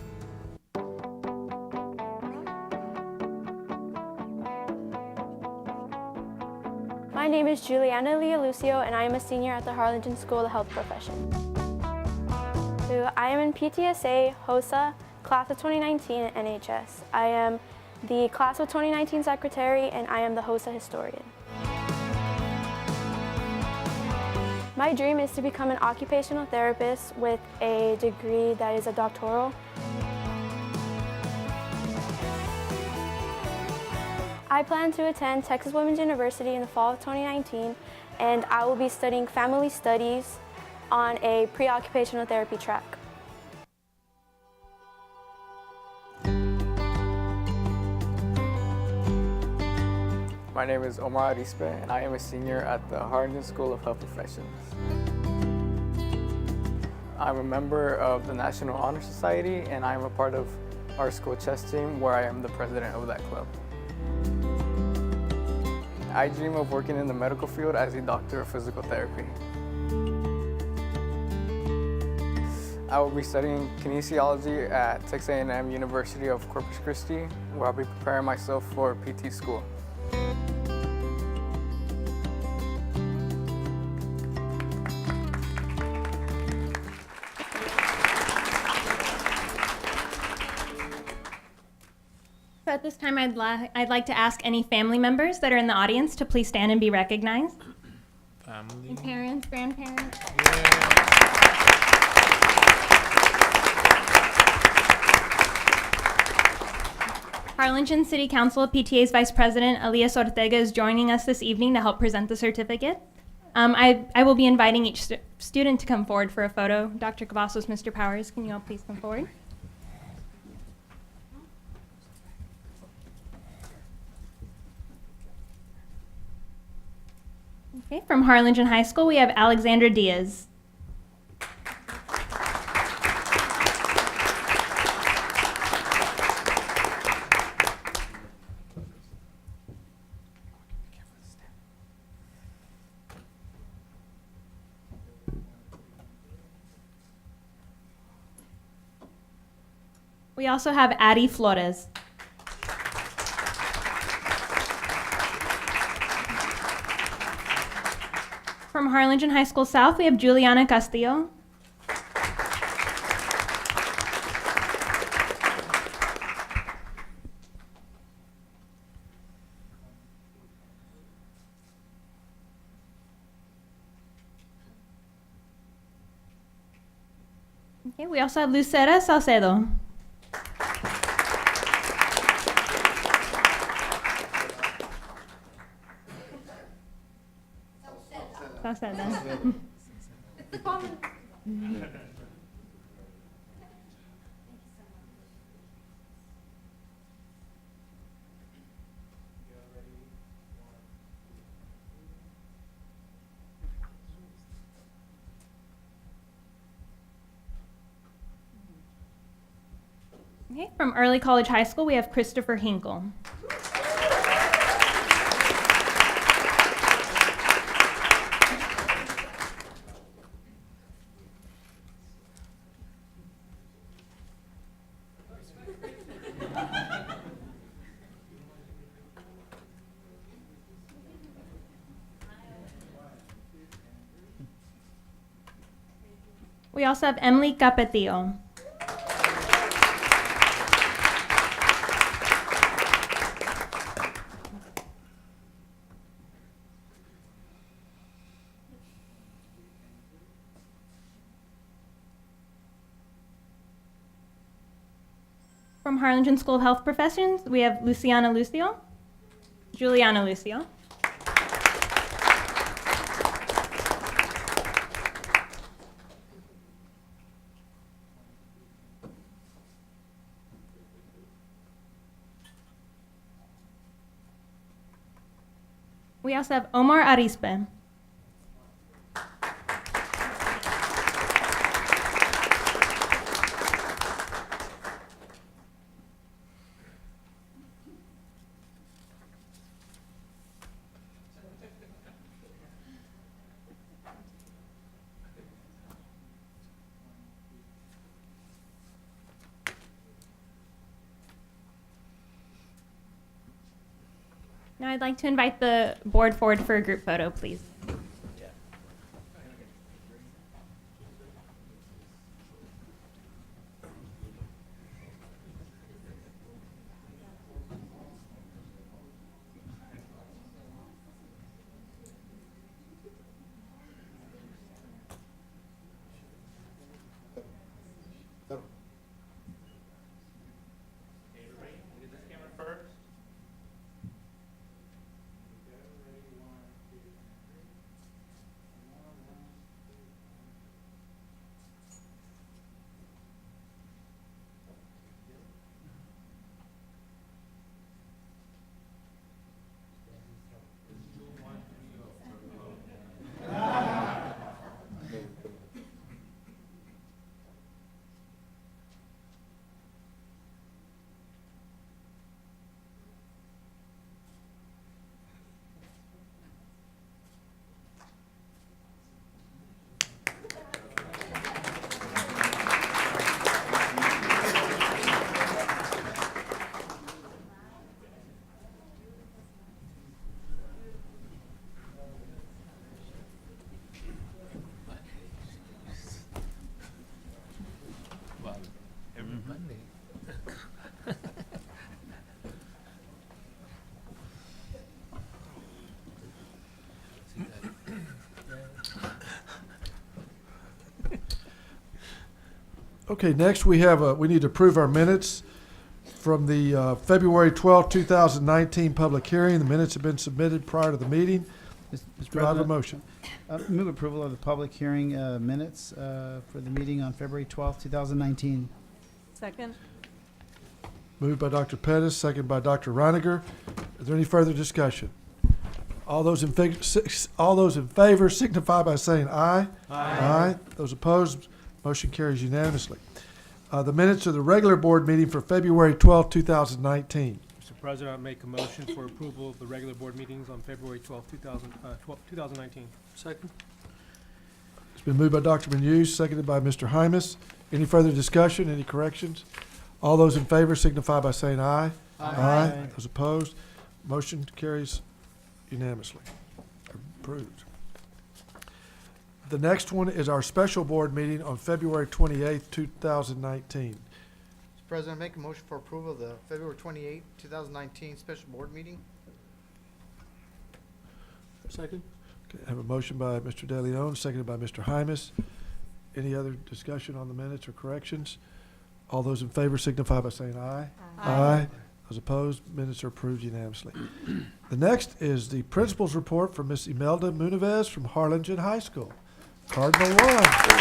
My name is Juliana Leolucio, and I am a senior at the Harlingen School of Health Professions. So I am in PTSA, HOSA, class of 2019 at NHS. I am the class of 2019 secretary, and I am the HOSA historian. My dream is to become an occupational therapist with a degree that is a doctoral. I plan to attend Texas Women's University in the fall of 2019, and I will be studying family studies on a pre-occupational therapy track. My name is Omar Arispe, and I am a senior at the Harlingen School of Health Professions. I'm a member of the National Honor Society, and I am a part of our school chess team, where I am the president of that club. I dream of working in the medical field as a doctor of physical therapy. I will be studying kinesiology at Texas A&M University of Corpus Christi, where I'll be preparing myself for PT school. So at this time, I'd like to ask any family members that are in the audience to please stand and be recognized. Family. Parents, grandparents. Harlingen City Council PTA's Vice President Elias Ortega is joining us this evening to help present the certificate. I will be inviting each student to come forward for a photo. Dr. Cavazos, Mr. Powers, can you all please come forward? Okay, from Harlingen High School, we have Alexandra Diaz. We also have Addie Flores. From Harlingen High School South, we have Juliana Castillo. Okay, we also have Lucera Salcedo. Salcedo. Okay, from Early College High School, we have Christopher Hinkle. We also have Emily Capetillo. From Harlingen School of Health Professions, we have Juliana Lucio. We also have Omar Arispe. Now I'd like to invite the board forward for a group photo, please. Okay, next we need to approve our minutes from the February 12, 2019 public hearing. The minutes have been submitted prior to the meeting. Do I have a motion? Move approval of the public hearing minutes for the meeting on February 12th, 2019. Second. Moved by Dr. Pettis, second by Dr. Reiniger. Is there any further discussion? All those in favor signify by saying aye. Aye. Those opposed, motion carries unanimously. The minutes of the regular board meeting for February 12, 2019. Mr. President, I make a motion for approval of the regular board meetings on February 12, 2019. Second. It's been moved by Dr. Menus, seconded by Mr. Hymas. Any further discussion, any corrections? All those in favor signify by saying aye. Aye. Those opposed, motion carries unanimously. Approved. The next one is our special board meeting on February 28th, 2019. Mr. President, I make a motion for approval of the February 28th, 2019 special board meeting. Second. Okay, I have a motion by Mr. De Leon, seconded by Mr. Hymas. Any other discussion on the minutes or corrections? All those in favor signify by saying aye. Aye. Those opposed, minutes are approved unanimously. The next is the principal's report from Ms. Imelda Munivez from Harlingen High School. Cardinal 1.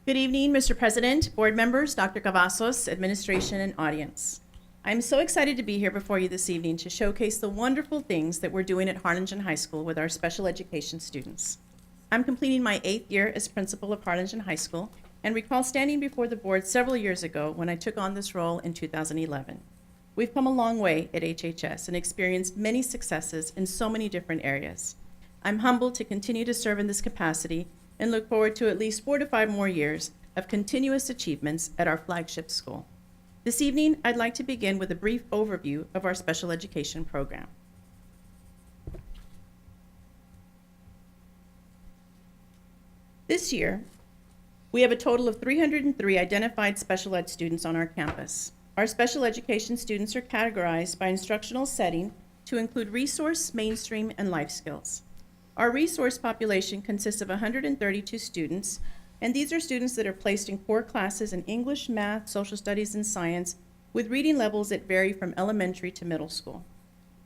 Good evening, Mr. President, board members, Dr. Cavazos, administration, and audience. I'm so excited to be here before you this evening to showcase the wonderful things that we're doing at Harlingen High School with our special education students. I'm completing my 8th year as principal of Harlingen High School and recall standing before the board several years ago when I took on this role in 2011. We've come a long way at HHS and experienced many successes in so many different areas. I'm humbled to continue to serve in this capacity and look forward to at least 4 to 5 more years of continuous achievements at our flagship school. This evening, I'd like to begin with a brief overview of our special education program. This year, we have a total of 303 identified special ed students on our campus. Our special education students are categorized by instructional setting to include resource, mainstream, and life skills. Our resource population consists of 132 students, and these are students that are placed in core classes in English, math, social studies, and science, with reading levels that vary from elementary to middle school.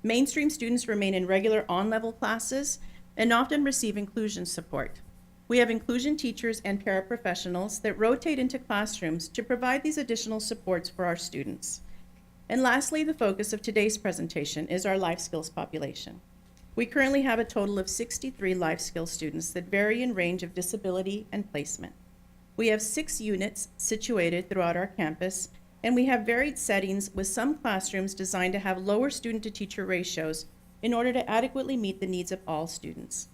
Mainstream students remain in regular on-level classes and often receive inclusion support. We have inclusion teachers and paraprofessionals that rotate into classrooms to provide these additional supports for our students. And lastly, the focus of today's presentation is our life skills population. We currently have a total of 63 life skills students that vary in range of disability and placement. We have 6 units situated throughout our campus, and we have varied settings with some classrooms designed to have lower student-to-teacher ratios in order to adequately meet the needs of all students.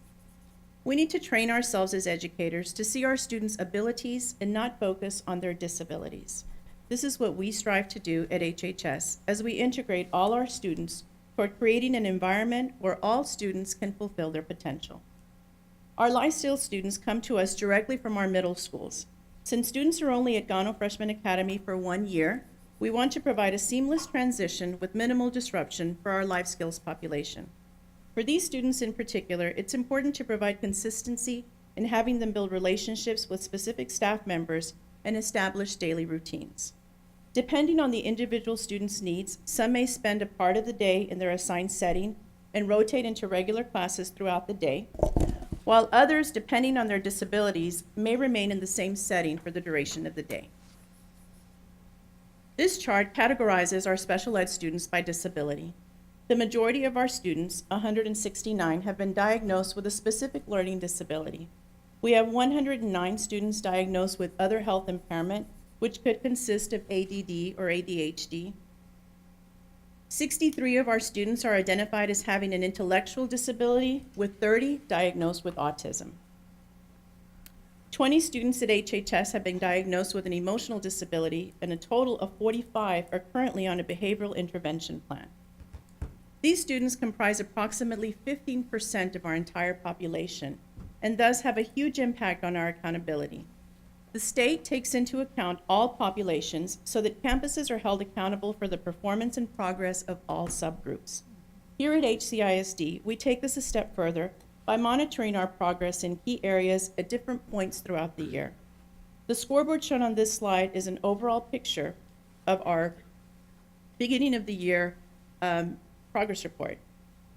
We need to train ourselves as educators to see our students' abilities and not focus on their disabilities. This is what we strive to do at HHS as we integrate all our students toward creating an environment where all students can fulfill their potential. Our life skills students come to us directly from our middle schools. Since students are only at Gano Freshman Academy for 1 year, we want to provide a seamless transition with minimal disruption for our life skills population. For these students in particular, it's important to provide consistency in having them build relationships with specific staff members and establish daily routines. Depending on the individual student's needs, some may spend a part of the day in their assigned setting and rotate into regular classes throughout the day, while others, depending on their disabilities, may remain in the same setting for the duration of the day. This chart categorizes our special ed students by disability. The majority of our students, 169, have been diagnosed with a specific learning disability. We have 109 students diagnosed with other health impairment, which could consist of ADD or ADHD. 63 of our students are identified as having an intellectual disability, with 30 diagnosed with autism. 20 students at HHS have been diagnosed with an emotional disability, and a total of 45 are currently on a behavioral intervention plan. These students comprise approximately 15% of our entire population, and thus have a huge impact on our accountability. The state takes into account all populations so that campuses are held accountable for the performance and progress of all subgroups. Here at HCISD, we take this a step further by monitoring our progress in key areas at different points throughout the year. The scoreboard shown on this slide is an overall picture of our beginning of the year progress report.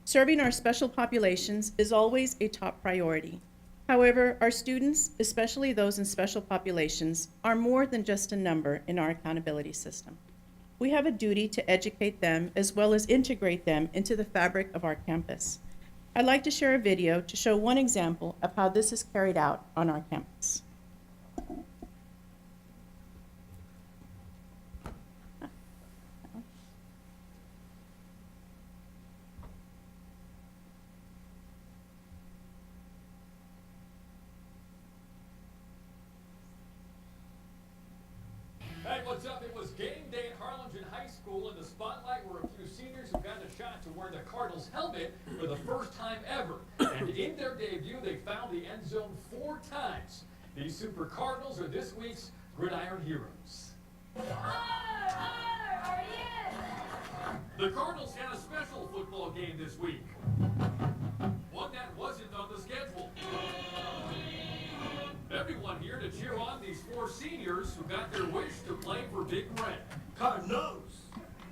Serving our special populations is always a top priority. However, our students, especially those in special populations, are more than just a number in our accountability system. We have a duty to educate them as well as integrate them into the fabric of our campus. I'd like to share a video to show one example of how this is carried out on our campus. Hey, what's up? It was game day at Harlingen High School. In the spotlight were a few seniors who got a shot to wear the Cardinals helmet for the first time ever. And in their debut, they found the end zone 4 times. These Super Cardinals are this week's Gridiron Heroes. The Cardinals had a special football game this week. One that wasn't on the schedule. Everyone here to cheer on these 4 seniors who got their wish to play for Big Red. Cardinals!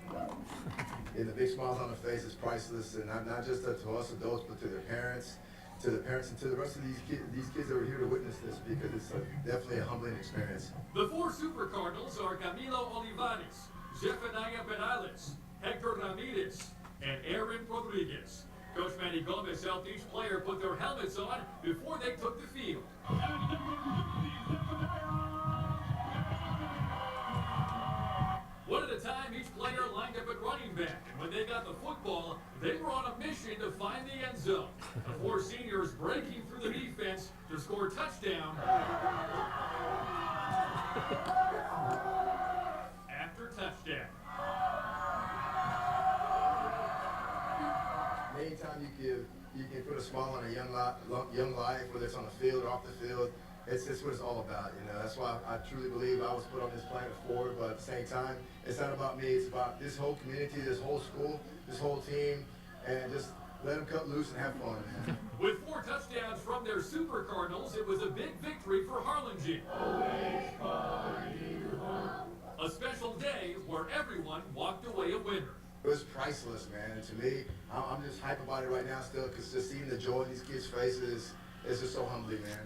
Yeah, the big smiles on the face is priceless, and not just to us adults, but to their parents, to the parents and to the rest of these kids that were here to witness this, because it's definitely a humbling experience. The 4 Super Cardinals are Camilo Olivares, Zephaniah Benales, Hector Ramirez, and Aaron Rodriguez. Coach Manny Gomez helped each player put their helmets on before they took the field. One at a time, each player lined up at running back, and when they got the football, they were on a mission to find the end zone. The 4 seniors breaking through the defense to score a touchdown after touchdown. Anytime you can put a smile on a young life, whether it's on the field or off the field, it's what it's all about. You know, that's why I truly believe I was put on this planet for. But at the same time, it's not about me. It's about this whole community, this whole school, this whole team, and just let them cut loose and have fun. With 4 touchdowns from their Super Cardinals, it was a big victory for Harlingen. A special day where everyone walked away a winner. It was priceless, man. To me, I'm just hype about it right now still, because just seeing the joy in these kids' faces is just so humbling, man.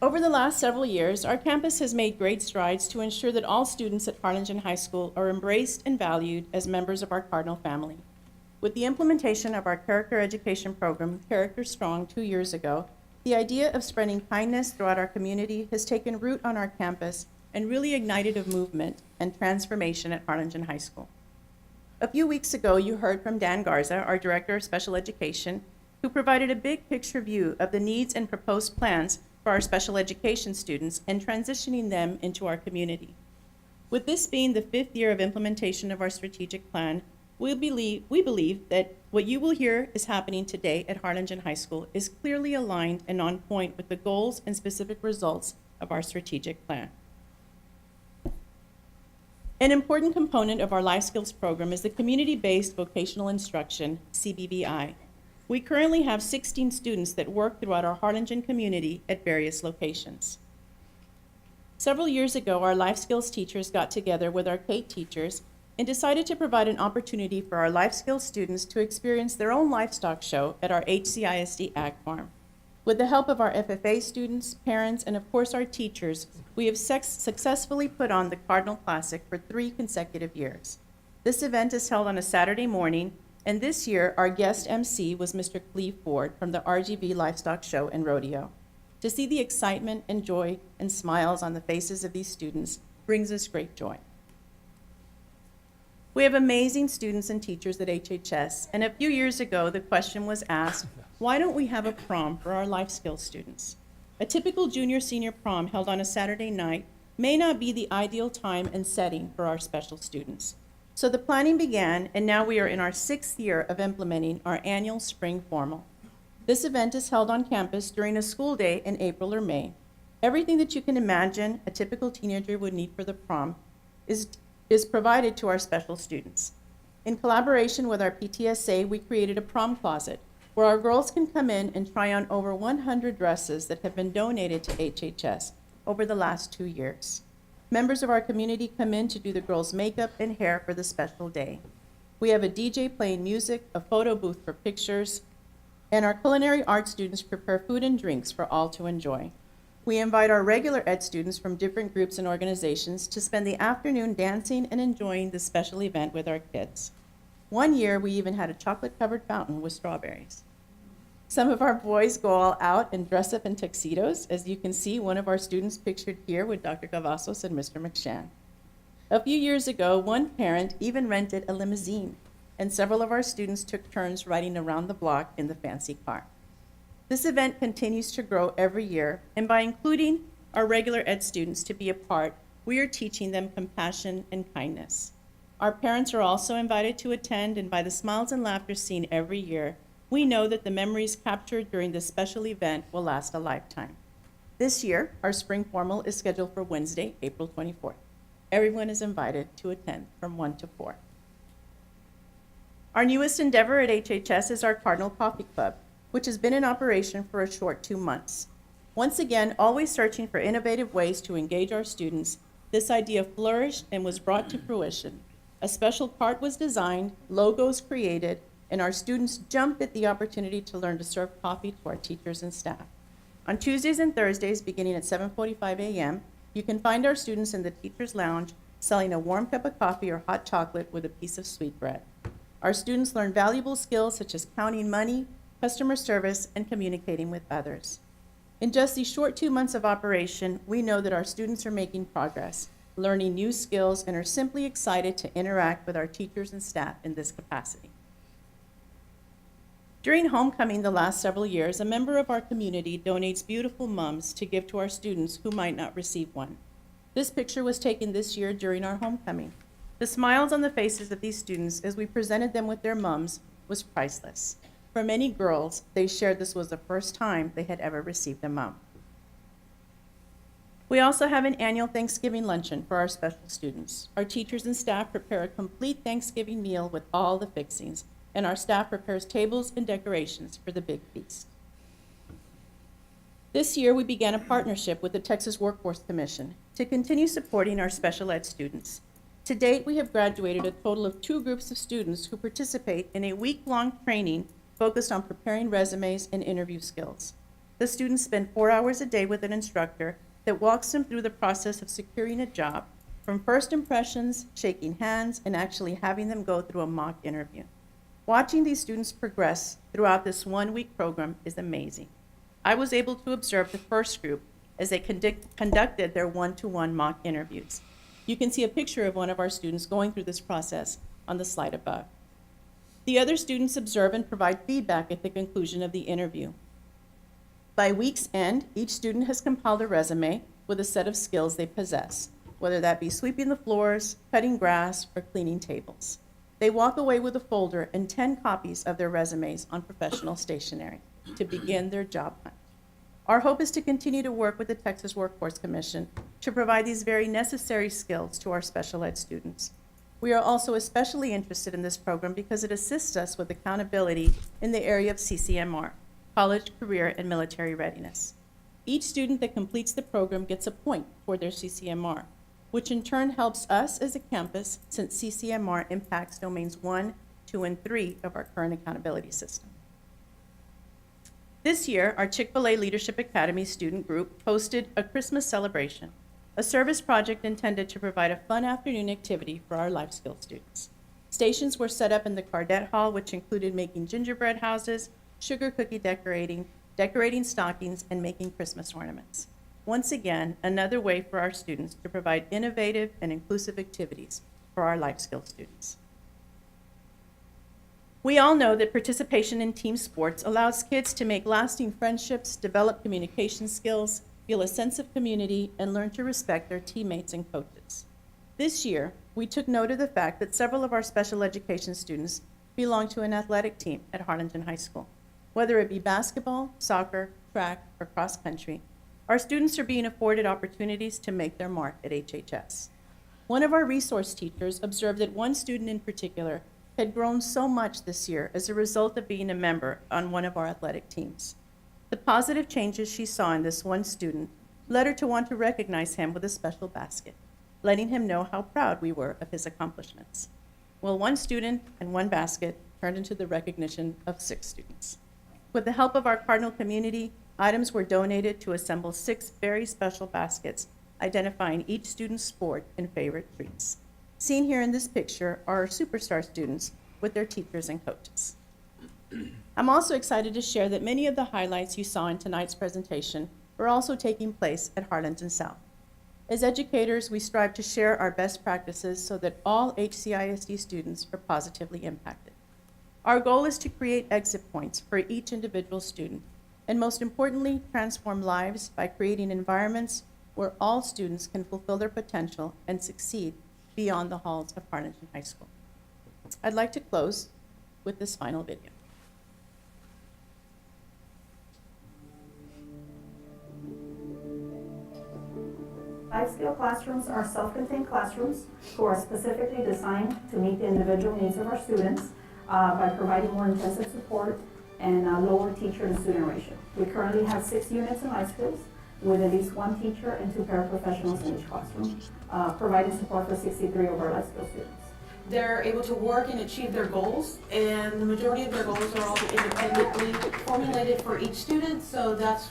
Over the last several years, our campus has made great strides to ensure that all students at Harlingen High School are embraced and valued as members of our Cardinal family. With the implementation of our character education program, Character Strong, 2 years ago, the idea of spreading kindness throughout our community has taken root on our campus and really ignited a movement and transformation at Harlingen High School. A few weeks ago, you heard from Dan Garza, our Director of Special Education, who provided a big picture view of the needs and proposed plans for our special education students and transitioning them into our community. With this being the 5th year of implementation of our strategic plan, we believe that what you will hear is happening today at Harlingen High School is clearly aligned and on point with the goals and specific results of our strategic plan. An important component of our life skills program is the community-based vocational instruction, CBVI. We currently have 16 students that work throughout our Harlingen community at various locations. Several years ago, our life skills teachers got together with our CATE teachers and decided to provide an opportunity for our life skills students to experience their own livestock show at our HCISD Ag Farm. With the help of our FFA students, parents, and of course our teachers, we have successfully put on the Cardinal Classic for 3 consecutive years. This event is held on a Saturday morning, and this year, our guest MC was Mr. Cleve Ford from the RGV Livestock Show and Rodeo. To see the excitement and joy and smiles on the faces of these students brings us great joy. We have amazing students and teachers at HHS, and a few years ago, the question was asked, why don't we have a prom for our life skills students? A typical junior-senior prom held on a Saturday night may not be the ideal time and setting for our special students. So the planning began, and now we are in our 6th year of implementing our annual spring formal. This event is held on campus during a school day in April or May. Everything that you can imagine a typical teenager would need for the prom is provided to our special students. In collaboration with our PTSA, we created a prom closet where our girls can come in and try on over 100 dresses that have been donated to HHS over the last 2 years. Members of our community come in to do the girls' makeup and hair for the special day. We have a DJ playing music, a photo booth for pictures, and our culinary arts students prepare food and drinks for all to enjoy. We invite our regular ed students from different groups and organizations to spend the afternoon dancing and enjoying this special event with our kids. One year, we even had a chocolate-covered fountain with strawberries. Some of our boys go all out and dress up in tuxedos. As you can see, one of our students pictured here with Dr. Cavazos and Mr. McShann. A few years ago, one parent even rented a limousine, and several of our students took turns riding around the block in the fancy car. This event continues to grow every year, and by including our regular ed students to be a part, we are teaching them compassion and kindness. Our parents are also invited to attend, and by the smiles and laughter seen every year, we know that the memories captured during this special event will last a lifetime. This year, our spring formal is scheduled for Wednesday, April 24th. Everyone is invited to attend from 1 to 4. Our newest endeavor at HHS is our Cardinal Coffee Club, which has been in operation for a short 2 months. Once again, always searching for innovative ways to engage our students, this idea flourished and was brought to fruition. A special cart was designed, logos created, and our students jumped at the opportunity to learn to serve coffee to our teachers and staff. On Tuesdays and Thursdays, beginning at 7:45 a.m., you can find our students in the Teacher's Lounge selling a warm cup of coffee or hot chocolate with a piece of sweet bread. Our students learn valuable skills such as counting money, customer service, and communicating with others. In just these short 2 months of operation, we know that our students are making progress, learning new skills, and are simply excited to interact with our teachers and staff in this capacity. During homecoming the last several years, a member of our community donates beautiful mums to give to our students who might not receive one. This picture was taken this year during our homecoming. The smiles on the faces of these students as we presented them with their mums was priceless. For many girls, they shared this was the first time they had ever received a mum. We also have an annual Thanksgiving luncheon for our special students. Our teachers and staff prepare a complete Thanksgiving meal with all the fixings, and our staff prepares tables and decorations for the big feast. This year, we began a partnership with the Texas Workforce Commission to continue supporting our special ed students. To date, we have graduated a total of 2 groups of students who participate in a week-long training focused on preparing resumes and interview skills. The students spend 4 hours a day with an instructor that walks them through the process of securing a job, from first impressions, shaking hands, and actually having them go through a mock interview. Watching these students progress throughout this 1-week program is amazing. I was able to observe the first group as they conducted their 1-to-1 mock interviews. You can see a picture of one of our students going through this process on the slide above. The other students observe and provide feedback at the conclusion of the interview. By week's end, each student has compiled a resume with a set of skills they possess, whether that be sweeping the floors, cutting grass, or cleaning tables. They walk away with a folder and 10 copies of their resumes on professional stationery to begin their job hunt. Our hope is to continue to work with the Texas Workforce Commission to provide these very necessary skills to our special ed students. We are also especially interested in this program because it assists us with accountability in the area of CCMR, college, career, and military readiness. Each student that completes the program gets a point for their CCMR, which in turn helps us as a campus since CCMR impacts domains 1, 2, and 3 of our current accountability system. This year, our Chick-fil-A Leadership Academy student group hosted a Christmas celebration, a service project intended to provide a fun afternoon activity for our life skills students. Stations were set up in the Cardette Hall, which included making gingerbread houses, sugar cookie decorating, decorating stockings, and making Christmas ornaments. Once again, another way for our students to provide innovative and inclusive activities for our life skills students. We all know that participation in team sports allows kids to make lasting friendships, develop communication skills, feel a sense of community, and learn to respect their teammates and coaches. This year, we took note of the fact that several of our special education students belong to an athletic team at Harlingen High School. Whether it be basketball, soccer, track, or cross country, our students are being afforded opportunities to make their mark at HHS. One of our resource teachers observed that one student in particular had grown so much this year as a result of being a member on one of our athletic teams. The positive changes she saw in this one student led her to want to recognize him with a special basket, letting him know how proud we were of his accomplishments. Well, one student and one basket turned into the recognition of 6 students. With the help of our Cardinal community, items were donated to assemble 6 very special baskets, identifying each student's sport and favorite treats. Seen here in this picture are our superstar students with their teachers and coaches. I'm also excited to share that many of the highlights you saw in tonight's presentation are also taking place at Harlingen South. As educators, we strive to share our best practices so that all HCISD students are positively impacted. Our goal is to create exit points for each individual student, and most importantly, transform lives by creating environments where all students can fulfill their potential and succeed beyond the halls of Harlingen High School. I'd like to close with this final video. Life skill classrooms are self-contained classrooms who are specifically designed to meet the individual needs of our students by providing more intensive support and lower teacher to student ratio. We currently have 6 units in life skills with at least 1 teacher and 2 paraprofessionals in each classroom, providing support for 63 of our life skill students. They're able to work and achieve their goals, and the majority of their goals are also independently formulated for each student, so that's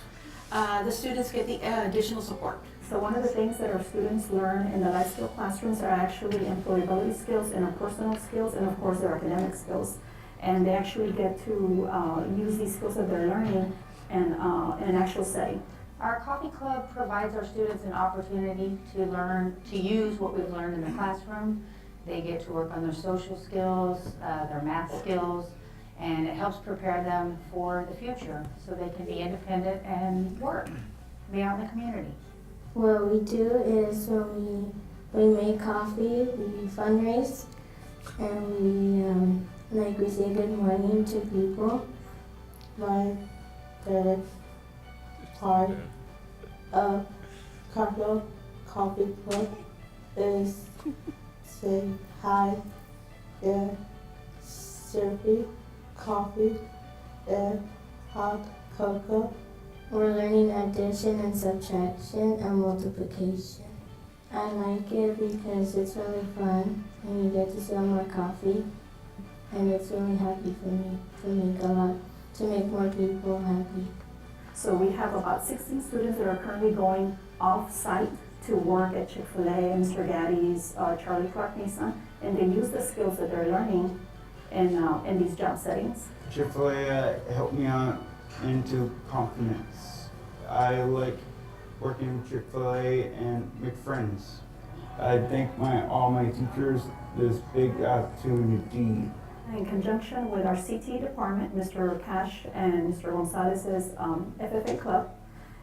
the students get the additional support. So one of the things that our students learn in the life skill classrooms are actually employability skills, interpersonal skills, and of course their academic skills. And they actually get to use these skills that they're learning in an actual setting. Our coffee club provides our students an opportunity to learn, to use what we've learned in the classroom. They get to work on their social skills, their math skills, and it helps prepare them for the future so they can be independent and work, be out in the community. What we do is when we make coffee, we fundraise, and we say good morning to people. Like the part of Carlo Coffee Club is say hi, serving coffee, hot cocoa. We're learning addition and subtraction and multiplication. I like it because it's really fun and you get to sell more coffee, and it's really happy for me to make more people happy. So we have about 16 students that are currently going off-site to work at Chick-fil-A, Mr. Gaddy's, Charlie Clark Nissan, and they use the skills that they're learning in these job settings. Chick-fil-A helped me out into confidence. I like working with Chick-fil-A and make friends. I thank all my teachers this big opportunity. In conjunction with our CT department, Mr. Cash and Mr. Gonzalez's FFA club,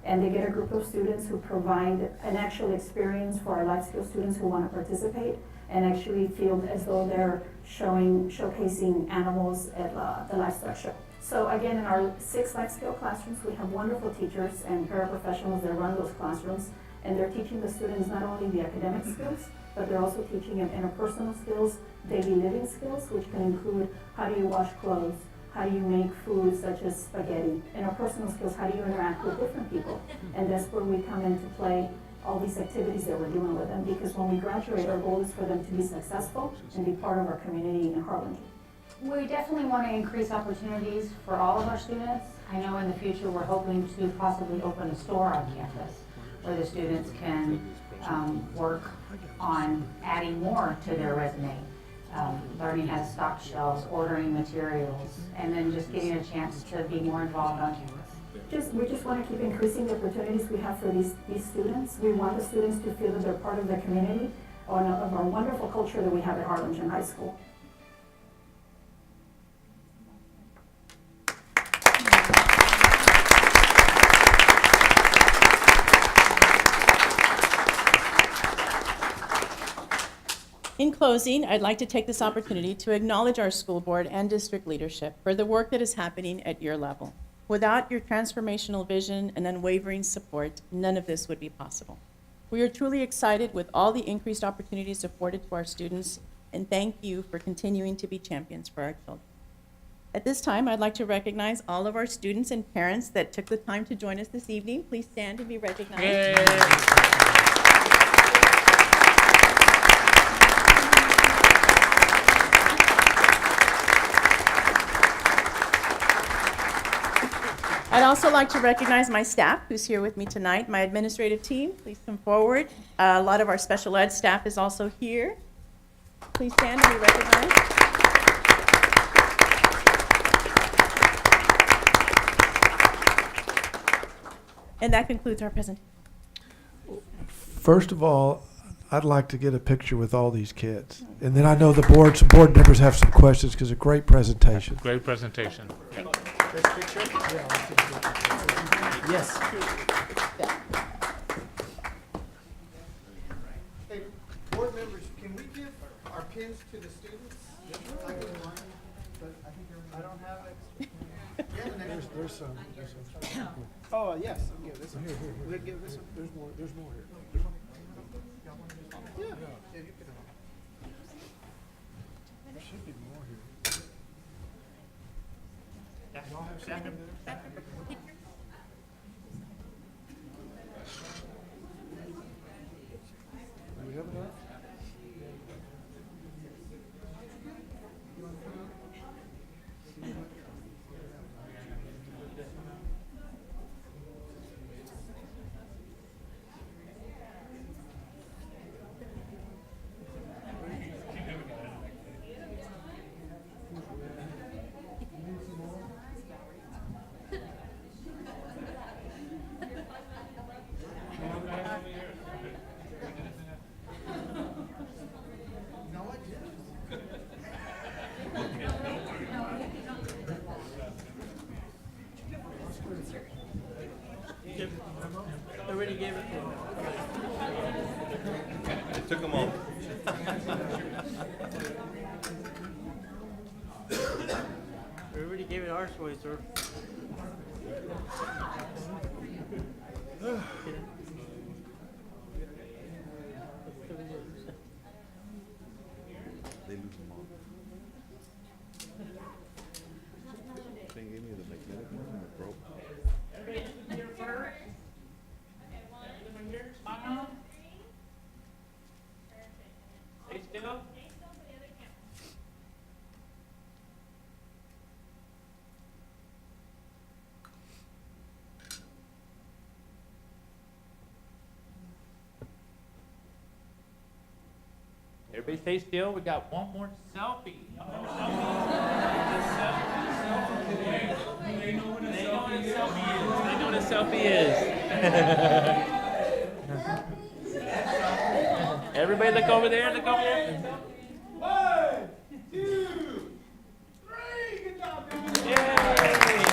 and they get a group of students who provide an actual experience for our life skill students who want to participate and actually feel as though they're showcasing animals at the livestock show. So again, in our 6 life skill classrooms, we have wonderful teachers and paraprofessionals that run those classrooms, and they're teaching the students not only the academic skills, but they're also teaching them interpersonal skills, daily living skills, which can include how do you wash clothes, how do you make food such as spaghetti, interpersonal skills, how do you interact with different people. And that's where we come into play all these activities that we're doing with them, because when we graduate, our goal is for them to be successful and be part of our community in Harlingen. We definitely want to increase opportunities for all of our students. I know in the future we're hoping to possibly open a store on campus where the students can work on adding more to their resume, learning how to stock shelves, ordering materials, and then just getting a chance to be more involved on campus. We just want to keep increasing the opportunities we have for these students. We want the students to feel that they're part of the community of our wonderful culture that we have at Harlingen High School. In closing, I'd like to take this opportunity to acknowledge our school board and district leadership for the work that is happening at your level. Without your transformational vision and unwavering support, none of this would be possible. We are truly excited with all the increased opportunities afforded to our students, and thank you for continuing to be champions for our children. At this time, I'd like to recognize all of our students and parents that took the time to join us this evening. Please stand and be recognized. Yay. I'd also like to recognize my staff who's here with me tonight, my administrative team. Please come forward. A lot of our special ed staff is also here. Please stand and be recognized. And that concludes our presentation. First of all, I'd like to get a picture with all these kids. And then I know the board members have some questions because a great presentation. Great presentation. Yeah. Yes. Hey, board members, can we give our pins to the students? I don't have it. There's some. Oh, yes. I'll give this one. Here. We'll give this one. There's more here. Already gave it to him. It took them all. We already gave it our choice, sir. They lose them all. They gave me the magnetic one and it broke. Stay still. Everybody stay still. We got one more selfie. Y'all know what They know what a selfie is. Everybody look over there. Look over there. 1, 2, 3. Good job, guys. Yay.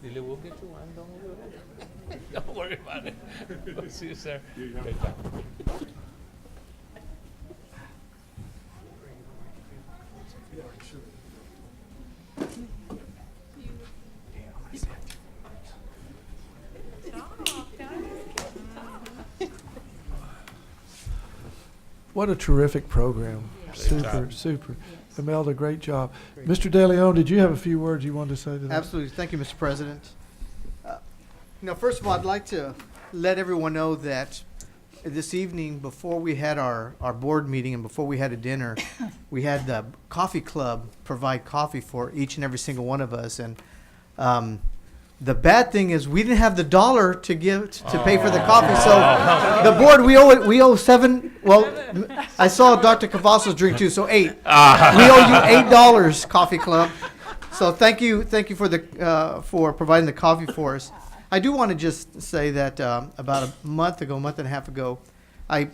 Lily, we'll get you one. Don't worry about it. We'll see you, sir. Great job. What a terrific program. Super, super. Imelda, great job. Mr. De Leon, did you have a few words you wanted to say to that? Absolutely. Thank you, Mr. President. First of all, I'd like to let everyone know that this evening, before we had our board meeting and before we had a dinner, we had the coffee club provide coffee for each and every single one of us. And the bad thing is we didn't have the dollar to give to pay for the coffee. So the board, we owe $7. Well, I saw Dr. Cavazos drink too, so $8. We owe you $8, coffee club. So thank you for providing the coffee for us. I do want to just say that about a month and a half ago, I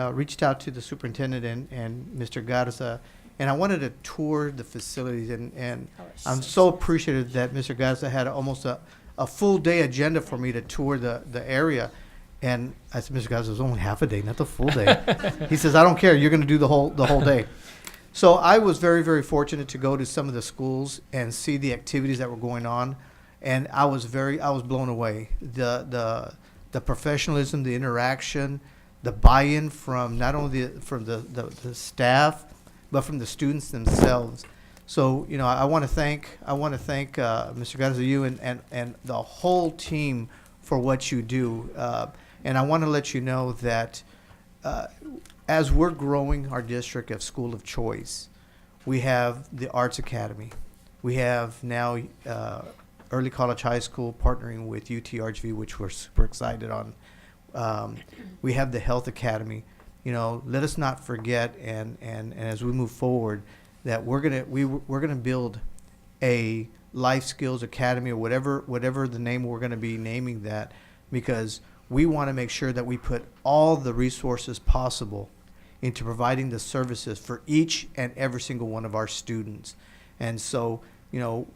reached out to the superintendent and Mr. Garza, and I wanted to tour the facilities, and I'm so appreciative that Mr. Garza had almost a full day agenda for me to tour the area. And I said, Mr. Garza, it was only half a day, not the full day. He says, I don't care, you're going to do the whole day. So I was very, very fortunate to go to some of the schools and see the activities that were going on. And I was blown away. The professionalism, the interaction, the buy-in from not only the staff, but from the students themselves. So I want to thank Mr. Garza, you and the whole team for what you do. And I want to let you know that as we're growing our district of school of choice, we have the Arts Academy. We have now Early College High School partnering with UT RGV, which we're super excited on. We have the Health Academy. Let us not forget, and as we move forward, that we're gonna build a Life Skills Academy, or whatever the name we're gonna be naming that, because we want to make sure that we put all the resources possible into providing the services for each and every single one of our students. And so,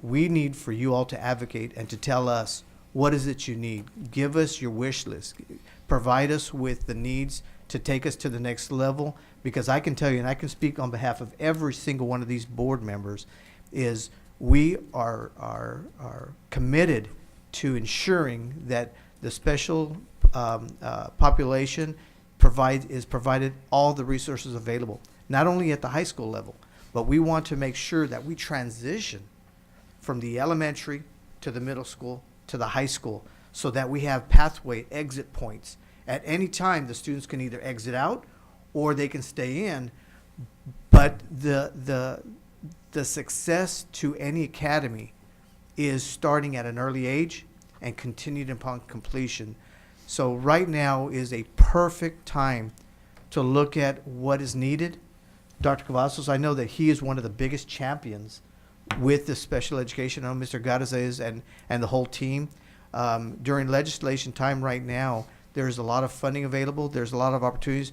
we need for you all to advocate and to tell us, what is it you need? Give us your wish list. Provide us with the needs to take us to the next level, because I can tell you, and I can speak on behalf of every single one of these board members, is we are committed to ensuring that the special population is provided all the resources available, not only at the high school level, but we want to make sure that we transition from the elementary to the middle school to the high school, so that we have pathway exit points. At any time, the students can either exit out or they can stay in. But the success to any academy is starting at an early age and continued upon completion. So right now is a perfect time to look at what is needed. Dr. Cavazos, I know that he is one of the biggest champions with the special education. I know Mr. Garza is, and the whole team. During legislation time right now, there's a lot of funding available. There's a lot of opportunities.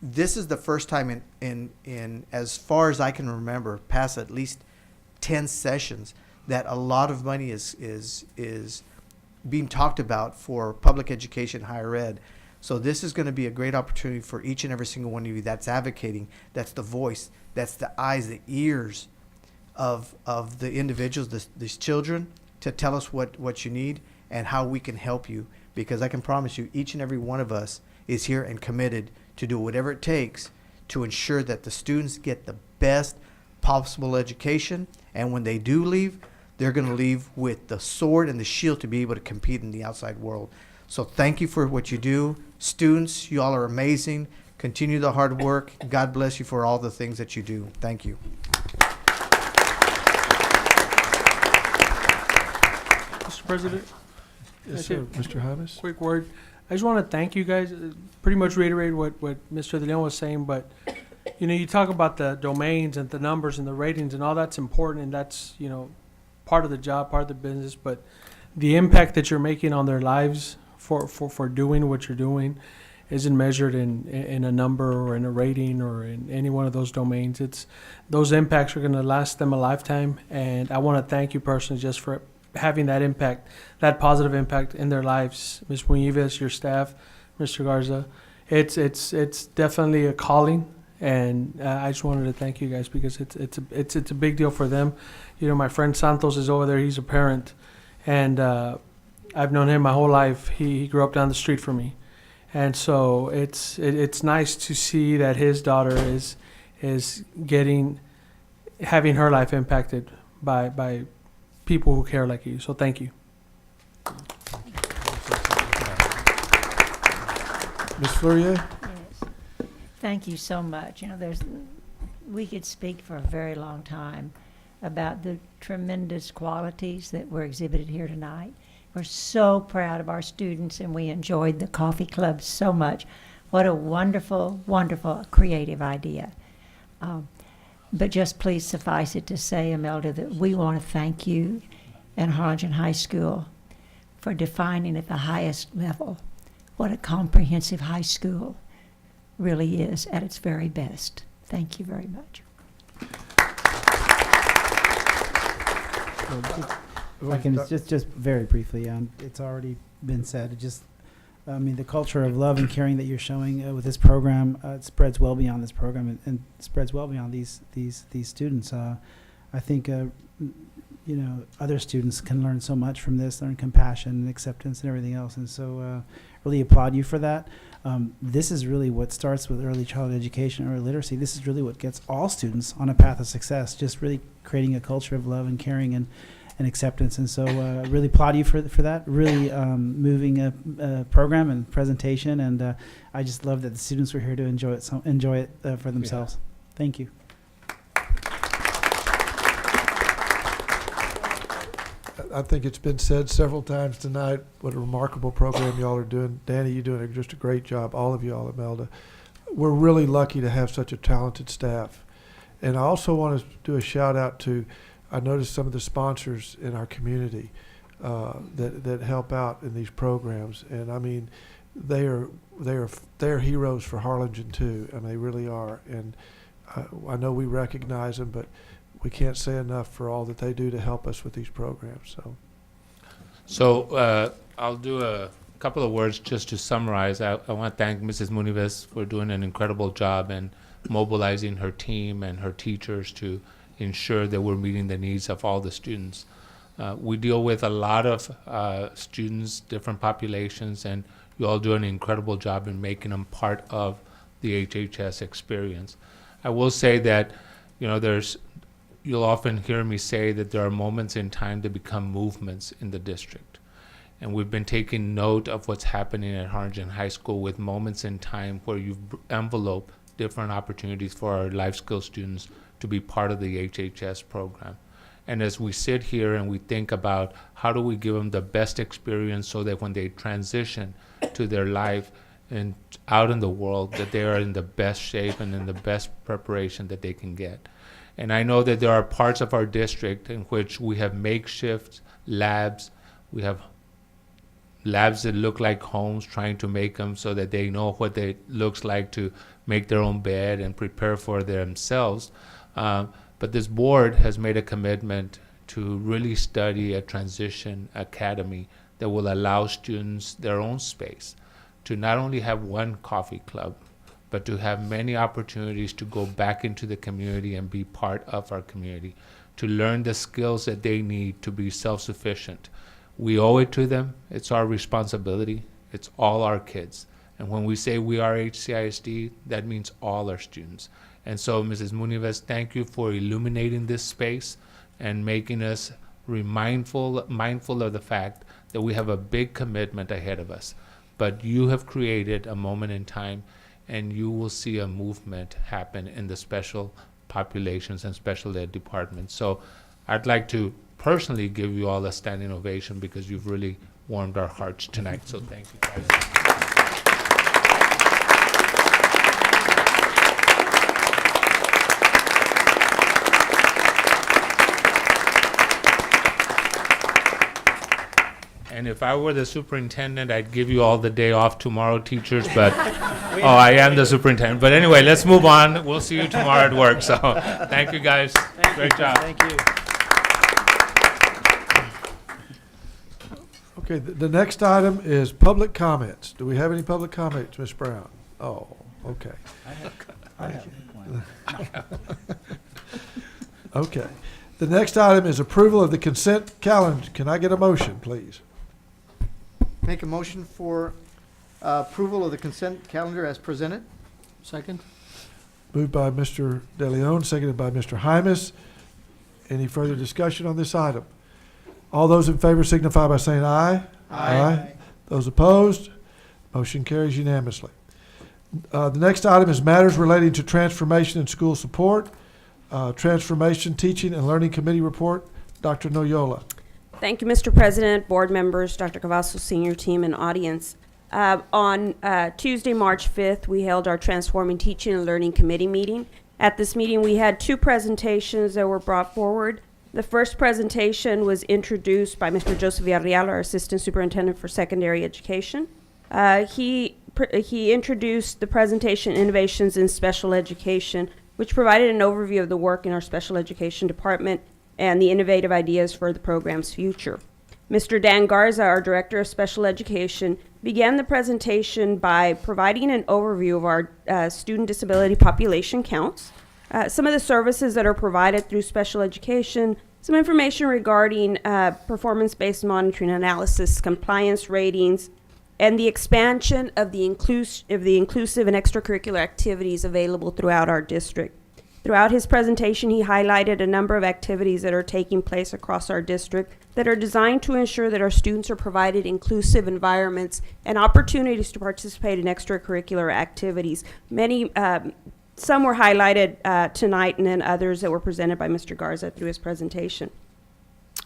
This is the first time in as far as I can remember, past at least 10 sessions, that a lot of money is being talked about for public education, higher ed. So this is going to be a great opportunity for each and every single one of you that's advocating, that's the voice, that's the eyes, the ears of the individuals, these children, to tell us what you need and how we can help you. Because I can promise you, each and every one of us is here and committed to do whatever it takes to ensure that the students get the best possible education. And when they do leave, they're going to leave with the sword and the shield to be able to compete in the outside world. So thank you for what you do. Students, you all are amazing. Continue the hard work. God bless you for all the things that you do. Thank you. Mr. President? Yes, sir. Mr. James? Quick word. I just want to thank you guys. Pretty much reiterate what Mr. De Leon was saying, but you know, you talk about the domains and the numbers and the ratings and all that's important, and that's, you know, part of the job, part of the business, but the impact that you're making on their lives for doing what you're doing isn't measured in a number or in a rating or in any one of those domains. It's those impacts are going to last them a lifetime, and I want to thank you personally just for having that impact, that positive impact in their lives. Ms. Muñiz, your staff, Mr. Garza, it's definitely a calling, and I just wanted to thank you guys because it's a big deal for them. You know, my friend Santos is over there. He's a parent, and I've known him my whole life. He grew up down the street from me, and so it's nice to see that his daughter is having her life impacted by people who care like you. So thank you. Ms. Fleury? Yes. Thank you so much. You know, we could speak for a very long time about the tremendous qualities that were exhibited here tonight. We're so proud of our students, and we enjoyed the coffee club so much. What a wonderful, wonderful creative idea. But just please suffice it to say, Imelda, that we want to thank you and Harlingen High School for defining at the highest level what a comprehensive high school really is at its very best. Thank you very much. If I can just very briefly, it's already been said. I mean, the culture of love and caring that you're showing with this program, it spreads well beyond this program and spreads well beyond these students. I think, you know, other students can learn so much from this, learn compassion and acceptance and everything else. And so really applaud you for that. This is really what starts with early childhood education, early literacy. This is really what gets all students on a path of success, just really creating a culture of love and caring and acceptance. And so really applaud you for that, really moving program and presentation. And I just love that the students were here to enjoy it for themselves. Yeah. Thank you. I think it's been said several times tonight what a remarkable program y'all are doing. Danny, you're doing just a great job. All of y'all, Imelda. We're really lucky to have such a talented staff. And I also want to do a shout out to, I noticed some of the sponsors in our community that help out in these programs. And I mean, they're heroes for Harlingen too. I mean, they really are. And I know we recognize them, but we can't say enough for all that they do to help us with these programs. So I'll do a couple of words just to summarize. I want to thank Mrs. Muñiz for doing an incredible job and mobilizing her team and her teachers to ensure that we're meeting the needs of all the students. We deal with a lot of students, different populations, and you all do an incredible job in making them part of the HHS experience. I will say that, you know, you'll often hear me say that there are moments in time that become movements in the district. And we've been taking note of what's happening at Harlingen High School with moments in time where you've enveloped different opportunities for our life skills students to be part of the HHS program. And as we sit here and we think about how do we give them the best experience so that when they transition to their life and out in the world, that they are in the best shape and in the best preparation that they can get. And I know that there are parts of our district in which we have makeshift labs. We have labs that look like homes, trying to make them so that they know what it looks like to make their own bed and prepare for themselves. But this board has made a commitment to really study a transition academy that will allow students their own space to not only have one coffee club, but to have many opportunities to go back into the community and be part of our community, to learn the skills that they need to be self-sufficient. We owe it to them. It's our responsibility. It's all our kids. And when we say we are HCISD, that means all our students. And so, Mrs. Munives, thank you for illuminating this space and making us mindful of the fact that we have a big commitment ahead of us. But you have created a moment in time, and you will see a movement happen in the special populations and special ed departments. So I'd like to personally give you all a standing ovation because you've really warmed our hearts tonight. So thank you guys. And if I were the superintendent, I'd give you all the day off tomorrow, teachers, but, I am the superintendent. But anyway, let's move on. We'll see you tomorrow at work. So thank you, guys. Great job. Thank you. Okay, the next item is public comments. Do we have any public comments, Ms. Brown? Oh, okay. I have one. Okay. The next item is approval of the consent calendar. Can I get a motion, please? Make a motion for approval of the consent calendar as presented. Second? Moved by Mr. De Leon, seconded by Mr. Hymas. Any further discussion on this item? All those in favor signify by saying aye. Aye. Those opposed? Motion carries unanimously. The next item is matters relating to transformation and school support. Transformation Teaching and Learning Committee report. Dr. Noyola. Thank you, Mr. President, board members, Dr. Cavazos, senior team, and audience. On Tuesday, March 5th, we held our Transforming Teaching and Learning Committee meeting. At this meeting, we had two presentations that were brought forward. The first presentation was introduced by Mr. Joseph Villarreal, our Assistant Superintendent for Secondary Education. He introduced the presentation Innovations in Special Education, which provided an overview of the work in our special education department and the innovative ideas for the program's future. Mr. Dan Garza, our Director of Special Education, began the presentation by providing an overview of our student disability population counts, some of the services that are provided through special education, some information regarding performance-based monitoring analysis, compliance ratings, and the expansion of the inclusive and extracurricular activities available throughout our district. Throughout his presentation, he highlighted a number of activities that are taking place across our district that are designed to ensure that our students are provided inclusive environments and opportunities to participate in extracurricular activities. Some were highlighted tonight, and then others that were presented by Mr. Garza through his presentation.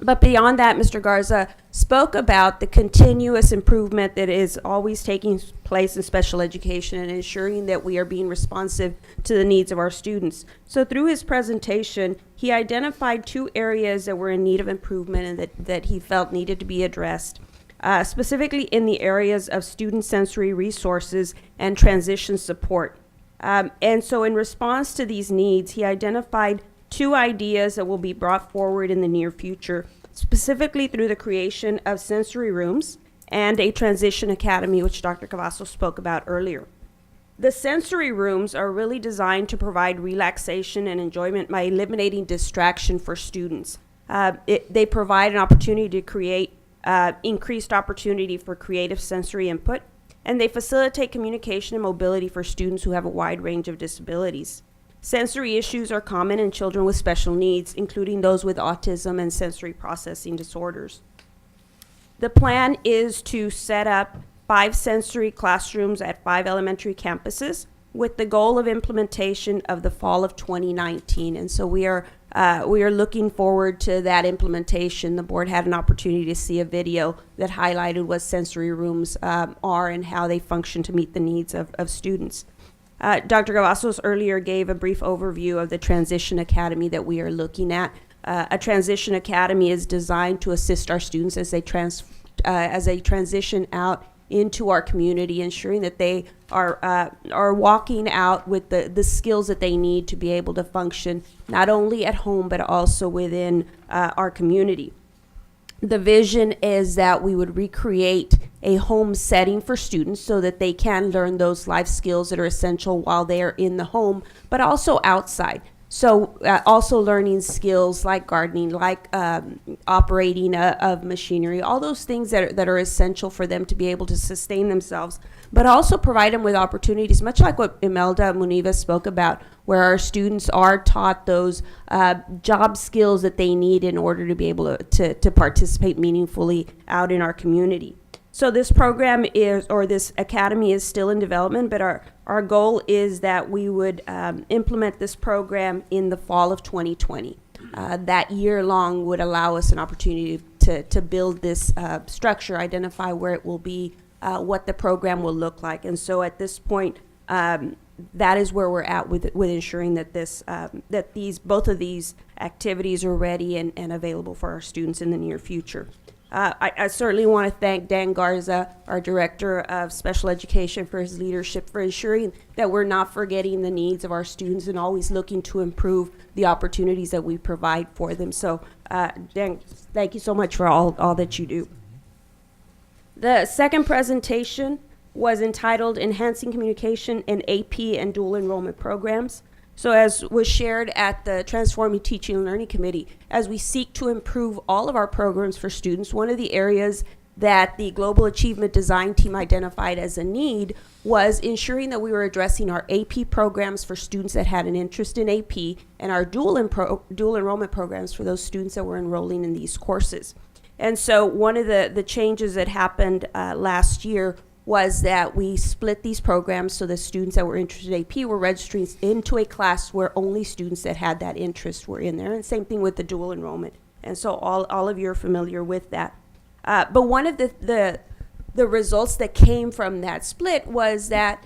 But beyond that, Mr. Garza spoke about the continuous improvement that is always taking place in special education and ensuring that we are being responsive to the needs of our students. So through his presentation, he identified two areas that were in need of improvement and that he felt needed to be addressed, specifically in the areas of student sensory resources and transition support. And so in response to these needs, he identified two ideas that will be brought forward in the near future, specifically through the creation of sensory rooms and a transition academy, which Dr. Cavazos spoke about earlier. The sensory rooms are really designed to provide relaxation and enjoyment by eliminating distraction for students. They provide an opportunity to create increased opportunity for creative sensory input, and they facilitate communication and mobility for students who have a wide range of disabilities. Sensory issues are common in children with special needs, including those with autism and sensory processing disorders. The plan is to set up 5 sensory classrooms at 5 elementary campuses with the goal of implementation of the fall of 2019. And so we are looking forward to that implementation. The board had an opportunity to see a video that highlighted what sensory rooms are and how they function to meet the needs of students. Dr. Cavazos earlier gave a brief overview of the Transition Academy that we are looking at. A Transition Academy is designed to assist our students as they transition out into our community, ensuring that they are walking out with the skills that they need to be able to function not only at home but also within our community. The vision is that we would recreate a home setting for students so that they can learn those life skills that are essential while they are in the home, but also outside. So also learning skills like gardening, like operating of machinery, all those things that are essential for them to be able to sustain themselves, but also provide them with opportunities, much like what Imelda Muniva spoke about, where our students are taught those job skills that they need in order to be able to participate meaningfully out in our community. So this program this academy is still in development, but our goal is that we would implement this program in the fall of 2020. That year long would allow us an opportunity to build this structure, identify where it will be, what the program will look like. And so at this point, that is where we're at with ensuring that both of these activities are ready and available for our students in the near future. I certainly want to thank Dan Garza, our Director of Special Education, for his leadership, for ensuring that we're not forgetting the needs of our students and always looking to improve the opportunities that we provide for them. So, Dan, thank you so much for all that you do. The second presentation was entitled Enhancing Communication in AP and Dual Enrollment Programs. So as was shared at the Transforming Teaching and Learning Committee, as we seek to improve all of our programs for students, one of the areas that the Global Achievement Design Team identified as a need was ensuring that we were addressing our AP programs for students that had an interest in AP and our dual enrollment programs for those students that were enrolling in these courses. And so one of the changes that happened last year was that we split these programs so the students that were interested in AP were registering into a class where only students that had that interest were in there, and same thing with the dual enrollment. And so all of you are familiar with that. But one of the results that came from that split was that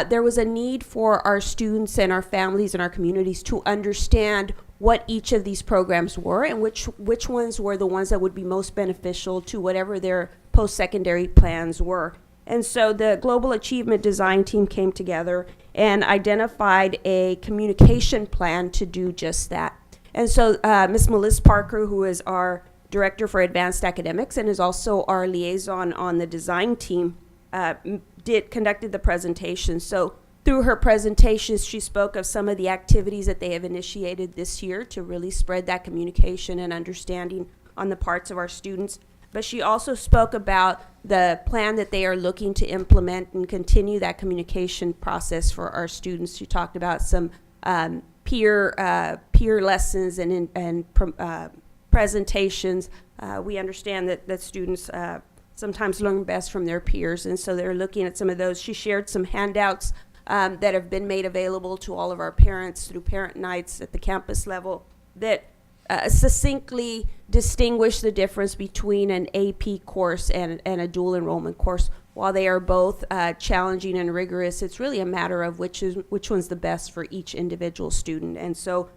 there was a need for our students and our families and our communities to understand what each of these programs were and which ones were the ones that would be most beneficial to whatever their post-secondary plans were. And so the Global Achievement Design Team came together and identified a communication plan to do just that. And so Ms. Melissa Parker, who is our Director for Advanced Academics and is also our liaison on the design team, conducted the presentation. So through her presentations, she spoke of some of the activities that they have initiated this year to really spread that communication and understanding on the parts of our students. But she also spoke about the plan that they are looking to implement and continue that communication process for our students. She talked about some peer lessons and presentations. We understand that students sometimes learn best from their peers, and so they're looking at some of those. She shared some handouts that have been made available to all of our parents through parent nights at the campus level that succinctly distinguish the difference between an AP course and a dual enrollment course. While they are both challenging and rigorous, it's really a matter of which one's the best for each individual student. And so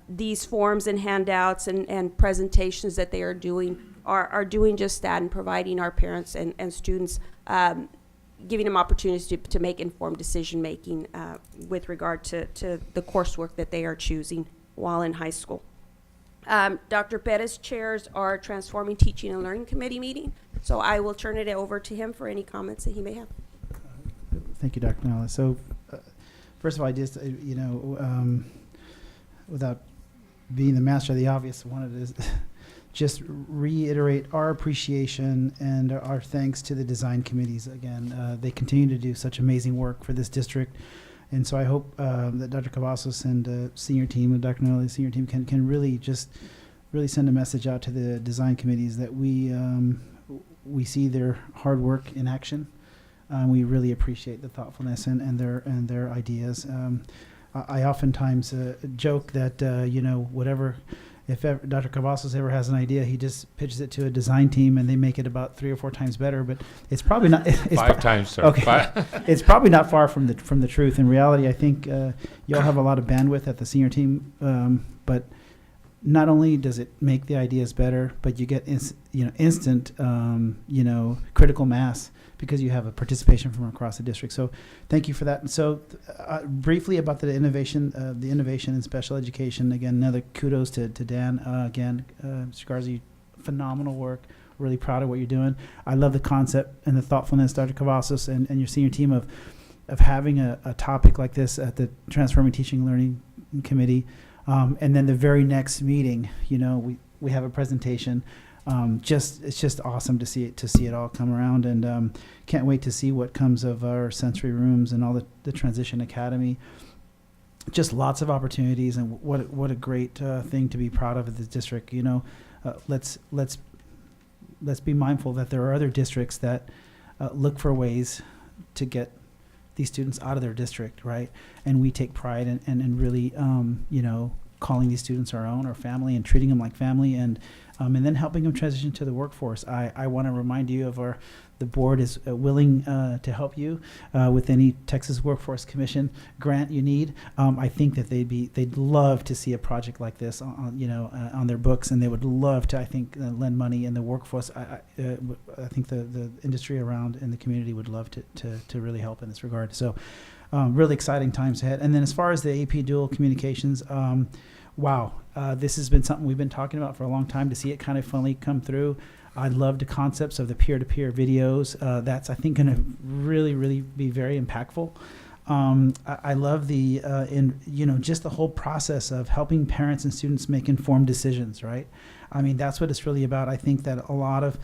these forms and handouts and presentations that they are doing are doing just that and providing our parents and students, giving them opportunities to make informed decision making with regard to the coursework that they are choosing while in high school. Dr. Perez chairs our Transforming Teaching and Learning Committee meeting, so I will turn it over to him for any comments that he may have. Thank you, Dr. Nala. So, first of all, I just, without being the master of the obvious, wanted to just reiterate our appreciation and our thanks to the design committees. Again, they continue to do such amazing work for this district. And so I hope that Dr. Cavazos and senior team, and Dr. Nolley, senior team, can really really send a message out to the design committees that we see their hard work in action. We really appreciate the thoughtfulness and their ideas. I oftentimes joke that whatever, if ever Dr. Cavazos ever has an idea, he just pitches it to a design team and they make it about 3 or 4 times better. But it's probably not. It's 5 times, sir. Okay, it's probably not far from the truth. In reality, I think y'all have a lot of bandwidth at the senior team, but not only does it make the ideas better, but you get instant critical mass because you have a participation from across the district. So thank you for that. And so briefly about the innovation in special education. Again, another kudos to Dan. Mr. Garza, phenomenal work. Really proud of what you're doing. I love the concept and the thoughtfulness, Dr. Cavazos, and your senior team of having a topic like this at the Transforming Teaching and Learning Committee. And then the very next meeting, we have a presentation. It's just awesome to see it all come around, and can't wait to see what comes of our sensory rooms and all the Transition Academy. Just lots of opportunities, and what a great thing to be proud of at this district. Let's be mindful that there are other districts that look for ways to get these students out of their district, right? And we take pride in really, calling these students our own, our family, and treating them like family, and then helping them transition to the workforce. I want to remind you of the board is willing to help you with any Texas Workforce Commission grant you need. I think that they'd love to see a project like this on their books, and they would love to, I think, lend money in the workforce. I think the industry around in the community would love to really help in this regard. So really exciting times ahead. And then as far as the AP dual communications, wow, this has been something we've been talking about for a long time. To see it kind of finally come through, I love the concepts of the peer-to-peer videos. That's, I think, going to really, really be very impactful. I love just the whole process of helping parents and students make informed decisions, right? I mean, that's what it's really about. I think that a lot of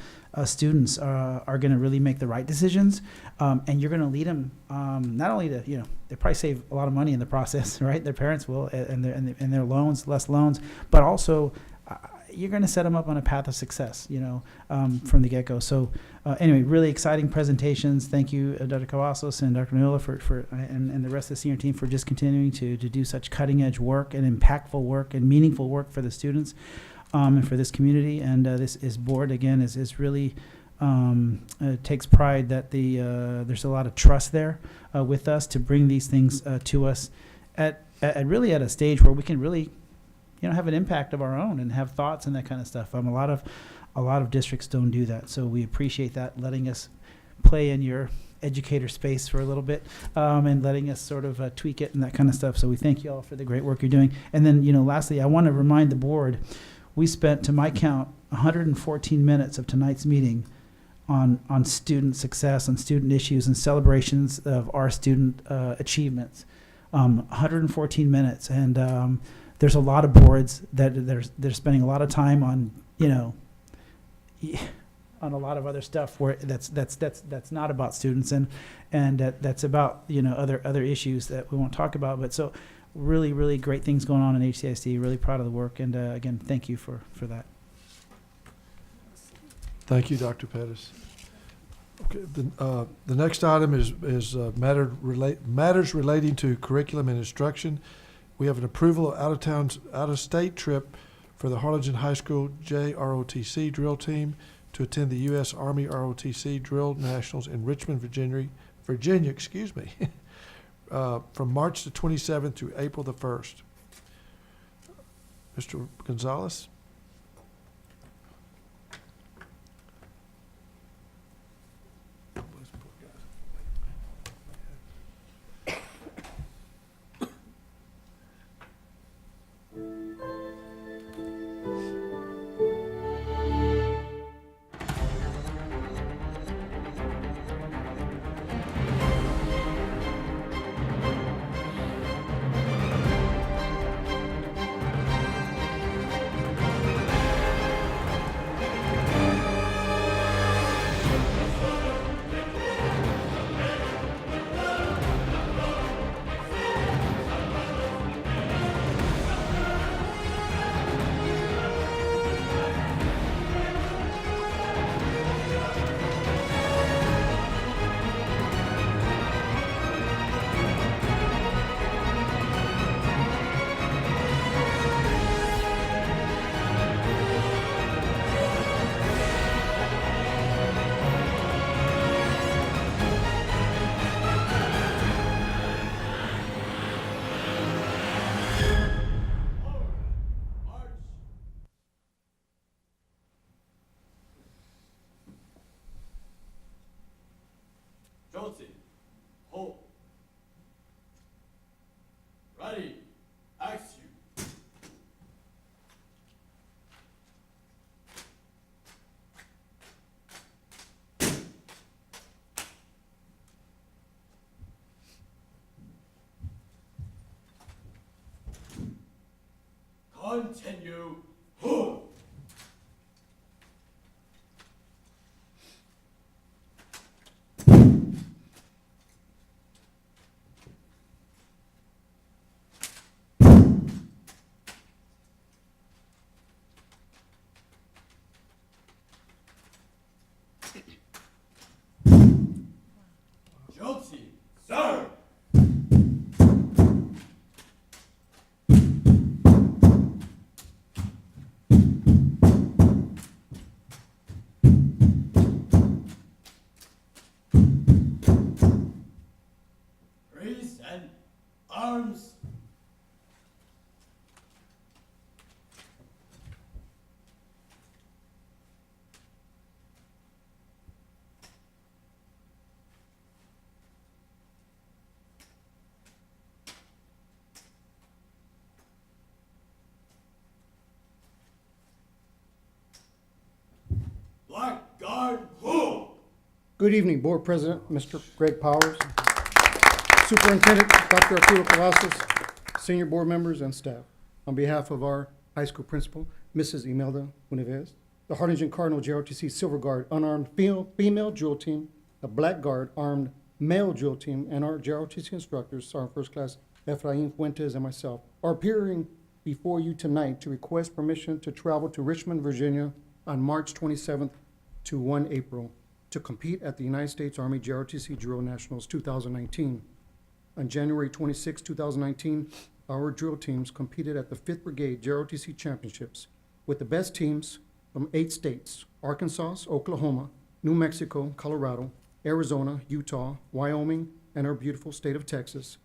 students are going to really make the right decisions, and you're going to lead them not only to, they probably save a lot of money in the process, right? Their parents will, and their loans, less loans, but also you're going to set them up on a path of success, from the get-go. So anyway, really exciting presentations. Thank you, Dr. Cavazos and Dr. Nula and the rest of the senior team for just continuing to do such cutting-edge work and impactful work and meaningful work for the students. And for this community, and this board again is really takes pride that there's a lot of trust there with us to bring these things to us at really at a stage where we can really have an impact of our own and have thoughts and that kind of stuff. A lot of districts don't do that, so we appreciate that, letting us play in your educator space for a little bit, and letting us sort of tweak it and that kind of stuff. So we thank you all for the great work you're doing. And then lastly, I want to remind the board. We spent, to my count, 114 minutes of tonight's meeting on student success, on student issues, and celebrations of our student achievements. 114 minutes, and there's a lot of boards that they're spending a lot of time on, on a lot of other stuff where that's not about students, and that's about other issues that we won't talk about. But so. Really, really great things going on in HCISD. Really proud of the work, and again, thank you for that. Thank you, Dr. Pettis. Okay, the next item is matters relating to curriculum and instruction. We have an approval of out-of-state trip for the Harlingen High School JROTC drill team to attend the U.S. Army ROTC Drill Nationals in Richmond, Virginia. From March the 27th to April the 1st. Mr. Gonzalez? continue. Guilty, sir. Raise and arms. Black Guard, who? Good evening, Board President, Mr. Greg Powers, Superintendent Dr. Arturo Cavazos, senior board members and staff. On behalf of our high school principal, Mrs. Imelda Unives, the Harlingen Cardinal JROTC Silver Guard unarmed female drill team, the Black Guard armed male drill team, and our JROTC instructors, Sergeant First Class Efrain Fuentes and myself, are appearing before you tonight to request permission to travel to Richmond, Virginia on March 27th to 1 April to compete at the United States Army JROTC Drill Nationals 2019. On January 26, 2019, our drill teams competed at the 5th Brigade JROTC Championships with the best teams from 8 states: Arkansas, Oklahoma, New Mexico, Colorado, Arizona, Utah, Wyoming, and our beautiful state of Texas,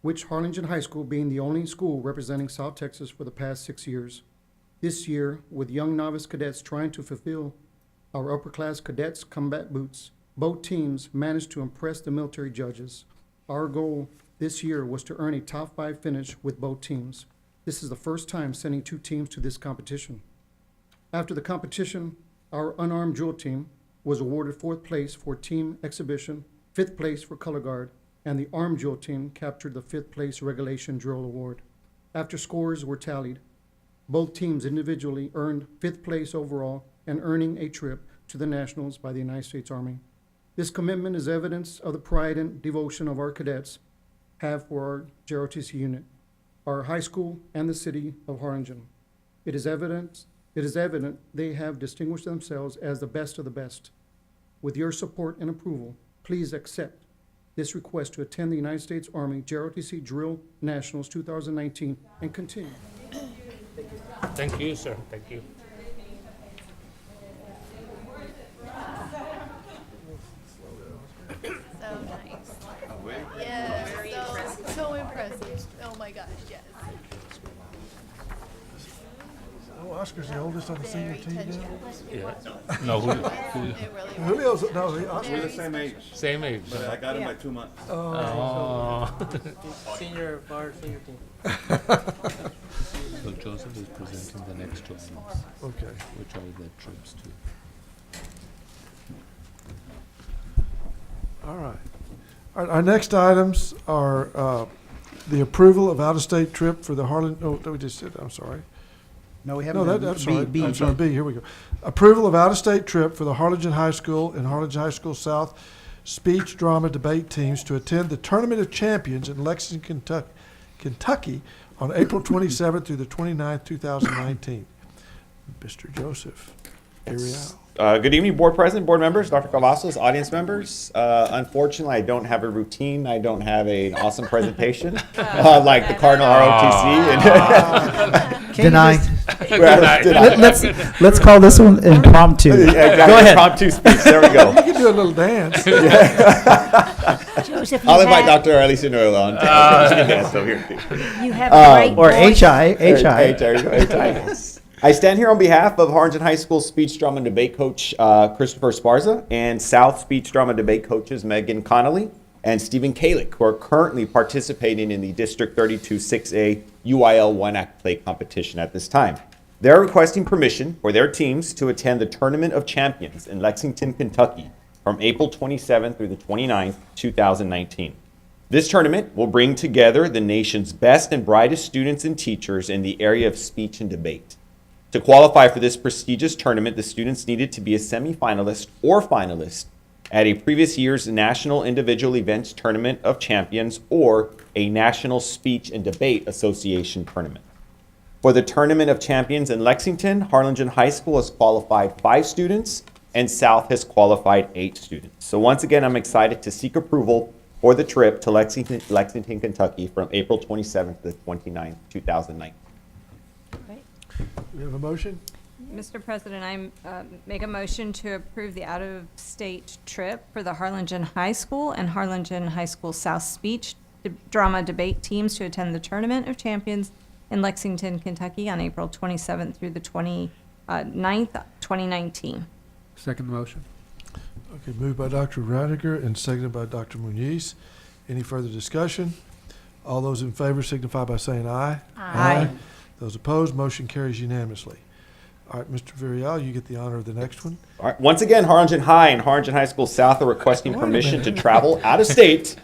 which Harlingen High School being the only school representing South Texas for the past 6 years. This year, with young novice cadets trying to fulfill our upper-class cadets' combat boots, both teams managed to impress the military judges. Our goal this year was to earn a top 5 finish with both teams. This is the first time sending 2 teams to this competition. After the competition, our unarmed drill team was awarded 4th place for team exhibition, 5th place for color guard, and the armed drill team captured the 5th place regulation drill award. After scores were tallied, both teams individually earned 5th place overall and earning a trip to the Nationals by the United States Army. This commitment is evidence of the pride and devotion of our cadets have for our JROTC unit, our high school, and the city of Harlingen. It is evident they have distinguished themselves as the best of the best. With your support and approval, please accept this request to attend the United States Army JROTC Drill Nationals 2019 and continue. Thank you, sir. Thank you. So nice. Yes, so impressive. Oh my gosh, yes. Oh, Oscar's the oldest on the senior team now? Yeah. No, Julio's, no, Oscar. We're the same age. Same age. But I got him by 2 months. Oh. Senior team. So Joseph is presenting the next 2 items. Okay. Which are the trips to. All right. Our next items are the approval of out-of-state trip for the Harlan, oh, we just said, I'm sorry. No, we No, haven't. I'm sorry, I'm sorry, B, here we go. Approval of out-of-state trip for the Harlingen High School and Harlingen High School South speech drama debate teams to attend the Tournament of Champions in Lexington, Kentucky on April 27th through the 29th, 2019. Mr. Joseph Ariel. Good evening, Board President, Board members, Dr. Cavazos, audience members. Unfortunately, I don't have a routine. I don't have an awesome presentation like the Cardinal ROTC. Deny. Deny. Let's call this one impromptu. Yeah, exactly. Go ahead. Impromptu speech. There we go. You can do a little dance. Joseph, I'll invite Dr. Alicia Noel on. So here. You have a great Or voice. HI. I stand here on behalf of Harlingen High School speech drama debate coach Christopher Sparza and South speech drama debate coaches Megan Connolly and Stephen Kalick, who are currently participating in the District 32 6A UIL 1 Act Play competition at this time. They're requesting permission for their teams to attend the Tournament of Champions in Lexington, Kentucky from April 27th through the 29th, 2019. This tournament will bring together the nation's best and brightest students and teachers in the area of speech and debate. To qualify for this prestigious tournament, the students needed to be a semifinalist or finalist at a previous year's National Individual Events Tournament of Champions or a National Speech and Debate Association tournament. For the Tournament of Champions in Lexington, Harlingen High School has qualified 5 students and South has qualified 8 students. So once again, I'm excited to seek approval for the trip to Lexington, Kentucky from April 27th to the 29th, 2019. We have a motion? Mr. President, I make a motion to approve the out-of-state trip for the Harlingen High School and Harlingen High School South Speech Drama Debate teams to attend the Tournament of Champions in Lexington, Kentucky on April 27th through the 29th, 2019. Second motion. Okay, moved by Dr. Reiniger and seconded by Dr. Muniz. Any further discussion? All those in favor signify by saying aye. Aye. Those opposed, motion carries unanimously. All right, Mr. Villarreal, you get the honor of the next one. All right. Once again, Harlingen High and Harlingen High School South are requesting permission to travel out of state,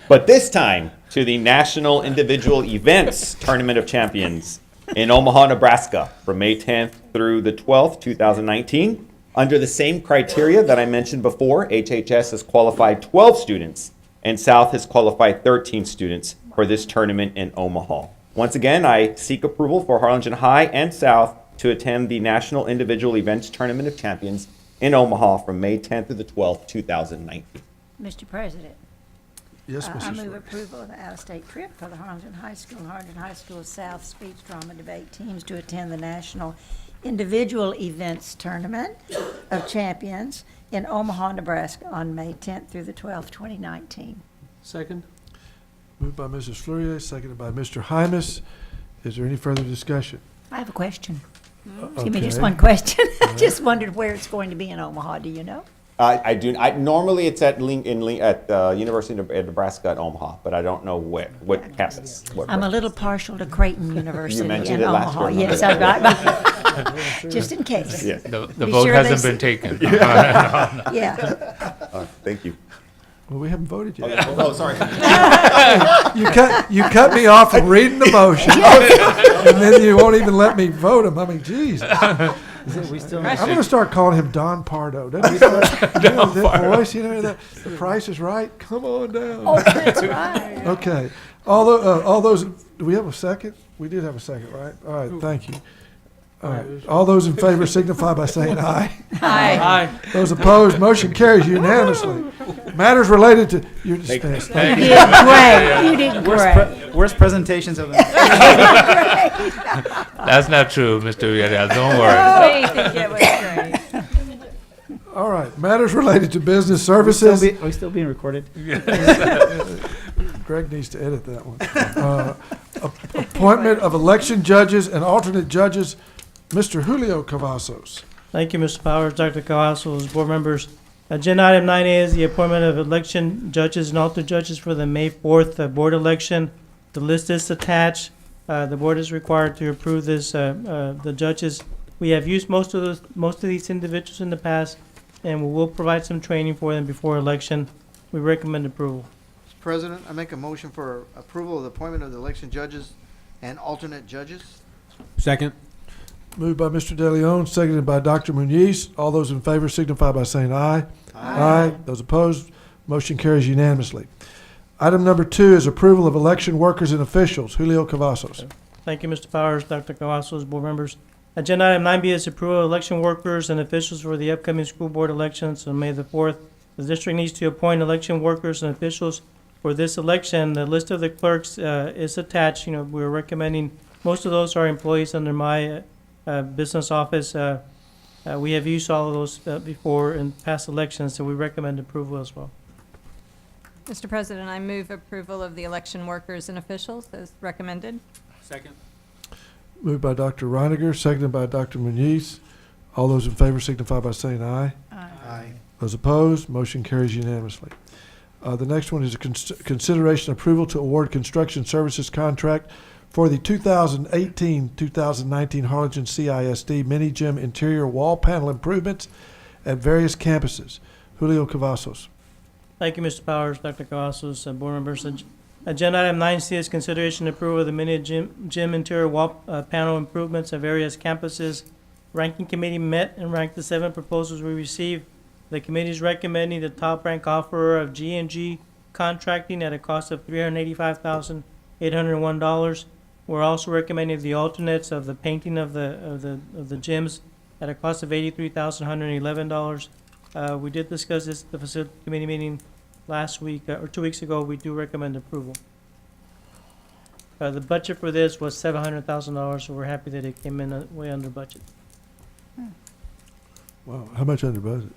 but this time to the National Individual Events Tournament of Champions in Omaha, Nebraska from May 10th through the 12th, 2019. Under the same criteria that I mentioned before, HHS has qualified 12 students and South has qualified 13 students for this tournament in Omaha. Once again, I seek approval for Harlingen High and South to attend the National Individual Events Tournament of Champions in Omaha from May 10th through the 12th, 2019. Mr. President. Yes, I Mrs. move Ford. approval of the out-of-state trip for the Harlingen High School and Harlingen High School South Speech Drama Debate teams to attend the National Individual Events Tournament of Champions in Omaha, Nebraska on May 10th through the 12th, 2019. Second. Moved by Mrs. Fleury, seconded by Mr. Hymas. Is there any further discussion? I have a question. Okay. Give me just one question. I just wondered where it's going to be in Omaha. Do you know? I do. Normally it's at University of Nebraska at Omaha, but I don't know what campus. I'm a little partial to Creighton University mentioned in it last Omaha. year, Yes, remember? I've got just in case. Yeah. The Be vote sure hasn't they been say- taken. Yeah. Thank you. Well, we haven't voted yet. Oh, sorry. You cut me off from reading the motion, and then you won't even let me vote him. I mean, Jesus. We still. I'm going to start calling him Don Pardo. Doesn't he sound- you know, that voice, you know, that The Price is Right. Come on down. Oh, that's right. Okay. All those. Do we have a second? We did have a second, right? All right. Thank you. All right. All those in favor signify by saying aye. Aye. Those opposed, motion carries unanimously. Matters related to you're dismissed. You did great. You did great. Worst presentations of the That's not true, Mr. Villarreal. Don't worry. We think it was great. All right. Matters related to business services. Are we still being recorded? Greg needs to edit that one. Appointment of election judges and alternate judges. Mr. Julio Cavazos. Thank you, Mr. Powers, Dr. Cavazos, board members. Agenda item 9A is the appointment of election judges and alternate judges for the May 4th board election. The list is attached. The board is required to approve this. The judges, we have used most of these individuals in the past, and we will provide some training for them before election. We recommend approval. Mr. President, I make a motion for approval of the appointment of the election judges and alternate judges. Second. Moved by Mr. De Leon, seconded by Dr. Muniz. All those in favor signify by saying aye. Aye. Those opposed, motion carries unanimously. Item number 2 is approval of election workers and officials. Julio Cavazos. Thank you, Mr. Powers, Dr. Cavazos, board members. Agenda item 9B is approval of election workers and officials for the upcoming school board elections on May the 4th. The district needs to appoint election workers and officials for this election. The list of the clerks is attached. You know, we're recommending, most of those are employees under my business office. We have used all of those before in past elections, so we recommend approval as well. Mr. President, I move approval of the election workers and officials as recommended. Second. Moved by Dr. Reiniger, seconded by Dr. Muniz. All those in favor signify by saying aye. Aye. Those opposed, motion carries unanimously. The next one is a consideration approval to award construction services contract for the 2018-2019 Harlingen CISD mini gym interior wall panel improvements at various campuses. Julio Cavazos. Thank you, Mr. Powers, Dr. Cavazos, and board members. Agenda item 9C is consideration and approval of the mini gym interior wall panel improvements at various campuses. Ranking committee met and ranked the 7 proposals we received. The committee is recommending the top rank offerer of G&G Contracting at a cost of $385,801. We're also recommending the alternates of the painting of the gyms at a cost of $83,111. We did discuss this at the facility committee meeting last week, or 2 weeks ago. We do recommend approval. The budget for this was $700,000, so we're happy that it came in way under budget. Wow, how much under budget?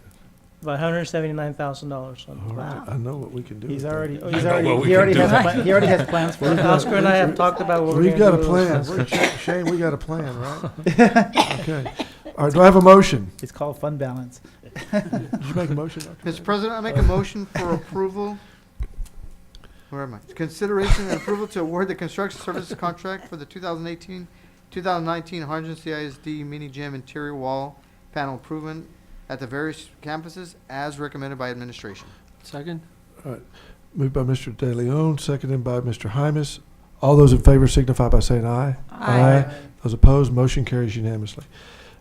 About $179,000. All right, I know what we can do. He's with that. already, what he we already can has, do. he already has plans for it. Oscar and I have talked about what we're We've gonna got a do. plan. Shane, we got a plan, right? Okay. All right, do I have a motion? It's called fund balance. Did you make a motion, Dr. Mr. President, I make a motion for approval. Where am I? Consideration and approval to award the construction services contract for the 2018-2019 HCISD mini gym interior wall panel improvement at the various campuses as recommended by administration. Second? All right. Moved by Mr. De Leon, seconded by Mr. Hymas. All those in favor signify by saying aye. Aye. Those opposed, motion carries unanimously.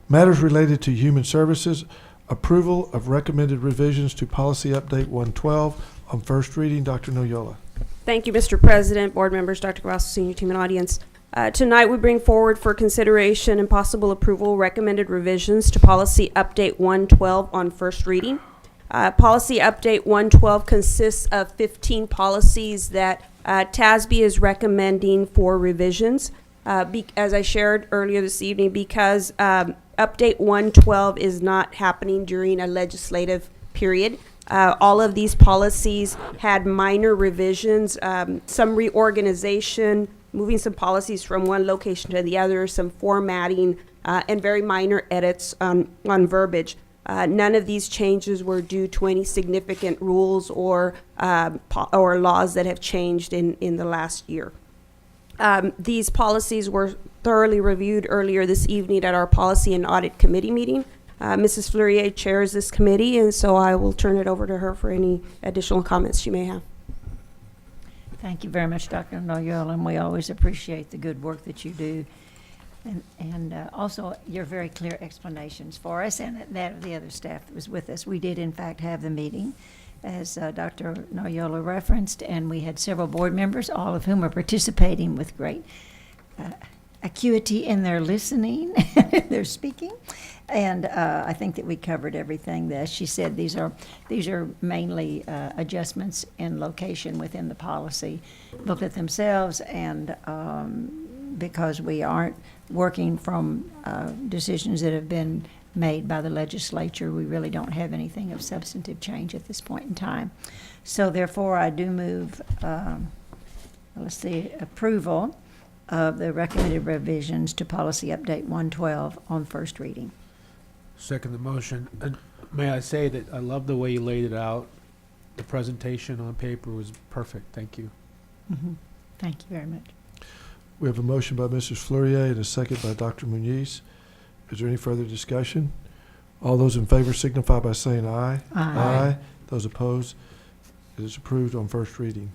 Matters related to human services, approval of recommended revisions to policy update 112 on first reading. Dr. Noyola. Thank you, Mr. President, board members, Dr. Cavazos, senior team, and audience. Tonight, we bring forward for consideration and possible approval recommended revisions to Policy Update 112 on first reading. Policy Update 112 consists of 15 policies that TASB is recommending for revisions. As I shared earlier this evening, because Update 112 is not happening during a legislative period. All of these policies had minor revisions, some reorganization, moving some policies from one location to the other, some formatting, and very minor edits on verbiage. None of these changes were due to any significant rules or laws that have changed in the last year. These policies were thoroughly reviewed earlier this evening at our Policy and Audit Committee meeting. Mrs. Fleurier chairs this committee, and so I will turn it over to her for any additional comments she may have. Thank you very much, Dr. Noyola, and we always appreciate the good work that you do. And also your very clear explanations for us and that of the other staff that was with us. We did, in fact, have the meeting, as Dr. Noyola referenced, and we had several board members, all of whom are participating with great acuity in their listening, their speaking. And I think that we covered everything. As she said, these are mainly adjustments in location within the policy booklet themselves, and because we aren't working from decisions that have been made by the legislature, we really don't have anything of substantive change at this point in time. So therefore, I do move, approval of the recommended revisions to Policy Update 112 on first reading. Second the motion. And may I say that I love the way you laid it out. The presentation on paper was perfect. Thank you. Mm-hmm. Thank you very much. We have a motion by Mrs. Fleurier and a second by Dr. Muniz. Is there any further discussion? All those in favor signify by saying aye. Aye. Those opposed, it is approved on first reading.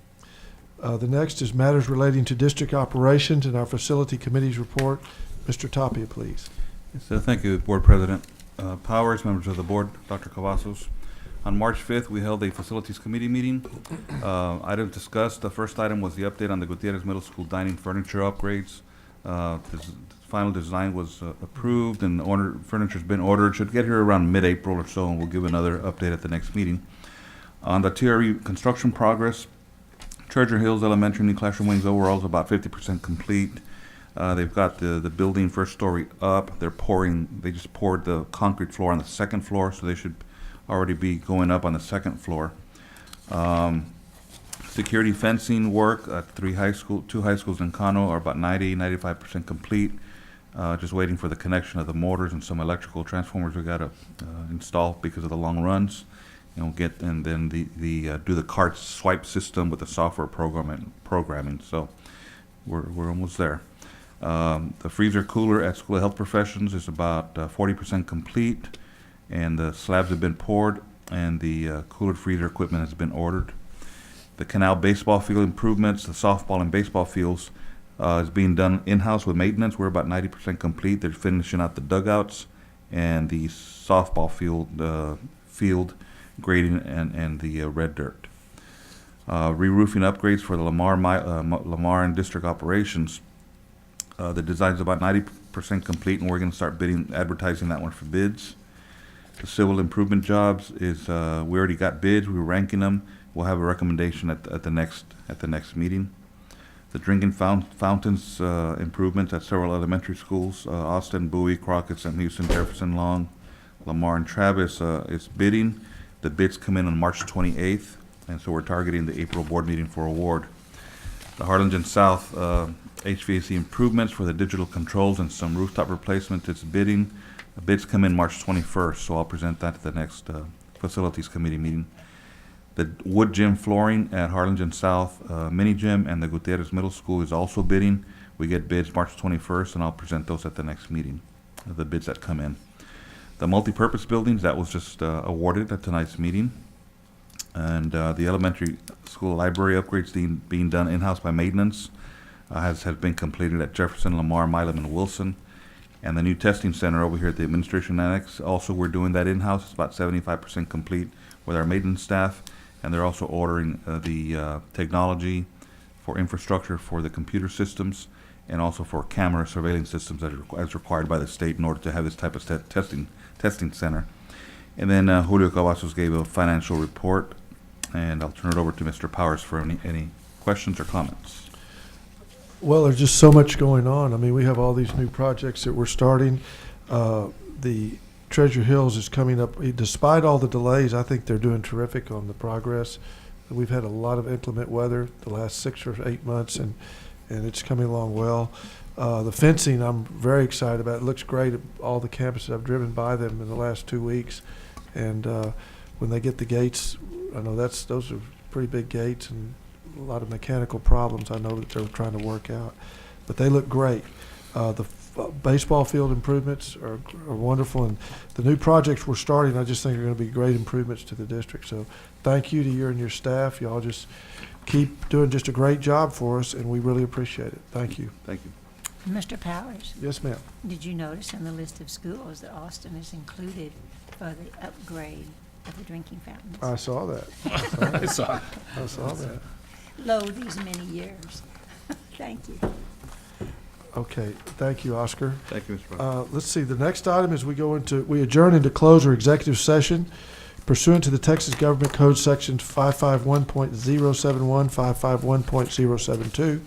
The next is matters relating to district operations and our facility committee's report. Mr. Tapia, please. So thank you, Board President Powers, members of the board, Dr. Cavazos. On March 5th, we held a facilities committee meeting. Items discussed, the first item was the update on the Gutierrez Middle School dining furniture upgrades. This final design was approved and furniture's been ordered. Should get here around mid-April or so, and we'll give another update at the next meeting. On the TRE construction progress, Treasure Hills Elementary new classroom wings overall is about 50% complete. They've got the building first story up. They just poured the concrete floor on the second floor, so they should already be going up on the second floor. Security fencing work at two high schools in Kano are about 95% complete. Just waiting for the connection of the motors and some electrical transformers we gotta install because of the long runs. And then do the cart swipe system with the software programming. So we're almost there. The freezer cooler at School of Health Professions is about 40% complete, and the slabs have been poured. and the cooler freezer equipment has been ordered. The canal baseball field improvements, the softball and baseball fields is being done in-house with maintenance. We're about 90% complete. They're finishing out the dugouts and the softball field grading and the red dirt. Re-roofing upgrades for the Lamar and district operations. The design's about 90% complete, and we're going to start advertising that one for bids. The civil improvement jobs is we already got bids. We're ranking them. We'll have a recommendation at the next meeting. The drinking fountains improvements at several elementary schools: Austin, Bowie, Crockett, St. Houston, Jefferson, Long, Lamar, and Travis is bidding. The bids come in on March 28th, and so we're targeting the April board meeting for award. The Harlingen South HVAC improvements for the digital controls and some rooftop replacements, it's bidding. The bids come in March 21st, so I'll present that to the next Facilities Committee meeting. The wood gym flooring at Harlingen South mini gym and the Gutierrez Middle School is also bidding. We get bids March 21st, and I'll present those at the next meeting, the bids that come in. The multipurpose buildings, that was just awarded at tonight's meeting. And the elementary school library upgrades being done in-house by maintenance has been completed at Jefferson, Lamar, Milam, and Wilson. And the new testing center over here at the administration annex, also we're doing that in-house. It's about 75% complete with our maintenance staff. And they're also ordering the technology for infrastructure for the computer systems and also for camera surveillance systems as required by the state in order to have this type of testing center. And then Julio Cavazos gave a financial report, and I'll turn it over to Mr. Powers for any questions or comments. Well, there's just so much going on. I mean, we have all these new projects that we're starting. The Treasure Hills is coming up. Despite all the delays, I think they're doing terrific on the progress. We've had a lot of inclement weather the last 6 or 8 months, and it's coming along well. The fencing, I'm very excited about. It looks great at all the campuses. I've driven by them in the last 2 weeks, and when they get the gates, I know those are pretty big gates and a lot of mechanical problems I know that they're trying to work out, but they look great. The baseball field improvements are wonderful, and the new projects we're starting, I just think are going to be great improvements to the district. So thank you to you and your staff. Y'all just keep doing just a great job for us, and we really appreciate it. Thank you. Thank you. Mr. Powers? Yes, ma'am. Did you notice in the list of schools that Austin is included for the upgrade of the drinking fountains? I saw that. I saw it. I saw that. Lo, these many years. Thank you. Okay, thank you, Oscar. Thank you, Mr. President. Let's see, the next item is we adjourn into close or executive session pursuant to the Texas Government Code Sections 551.071, 551.072,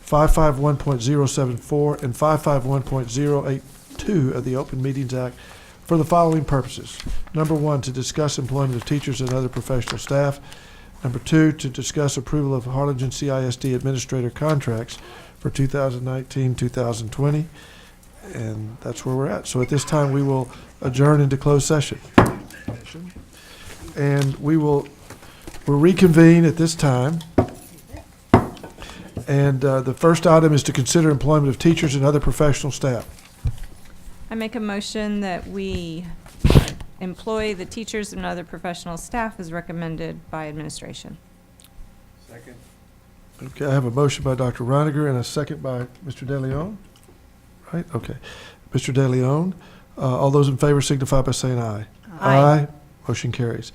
551.074, and 551.082 of the Open Meetings Act for the following purposes. Number one, to discuss employment of teachers and other professional staff. Number two, to discuss approval of Harlingen CISD administrator contracts for 2019-2020. And that's where we're at. So at this time, we will adjourn into closed session. And we'll reconvene at this time. And the first item is to consider employment of teachers and other professional staff. I make a motion that we employ the teachers and other professional staff as recommended by administration. Second. Okay, I have a motion by Dr. Reiniger and a second by Mr. De Leon. Right, okay. Mr. De Leon, all those in favor signify by saying aye. Aye. Motion carries.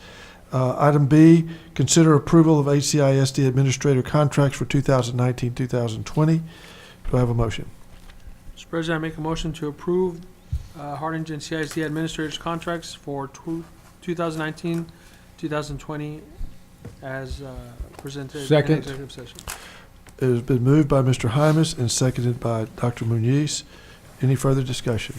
Item B, consider approval of HCISD administrator contracts for 2019-2020. Do I have a motion? Mr. President, I make a motion to approve Harlingen CISD administrators contracts for 2019-2020 as presented in executive session. It has been moved by Mr. Hymas and seconded by Dr. Muniz. Any further discussion?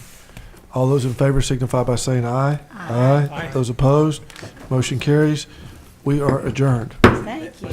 All those in favor signify by saying aye. Aye. Aye. Those opposed, motion carries. We are adjourned. Thank you.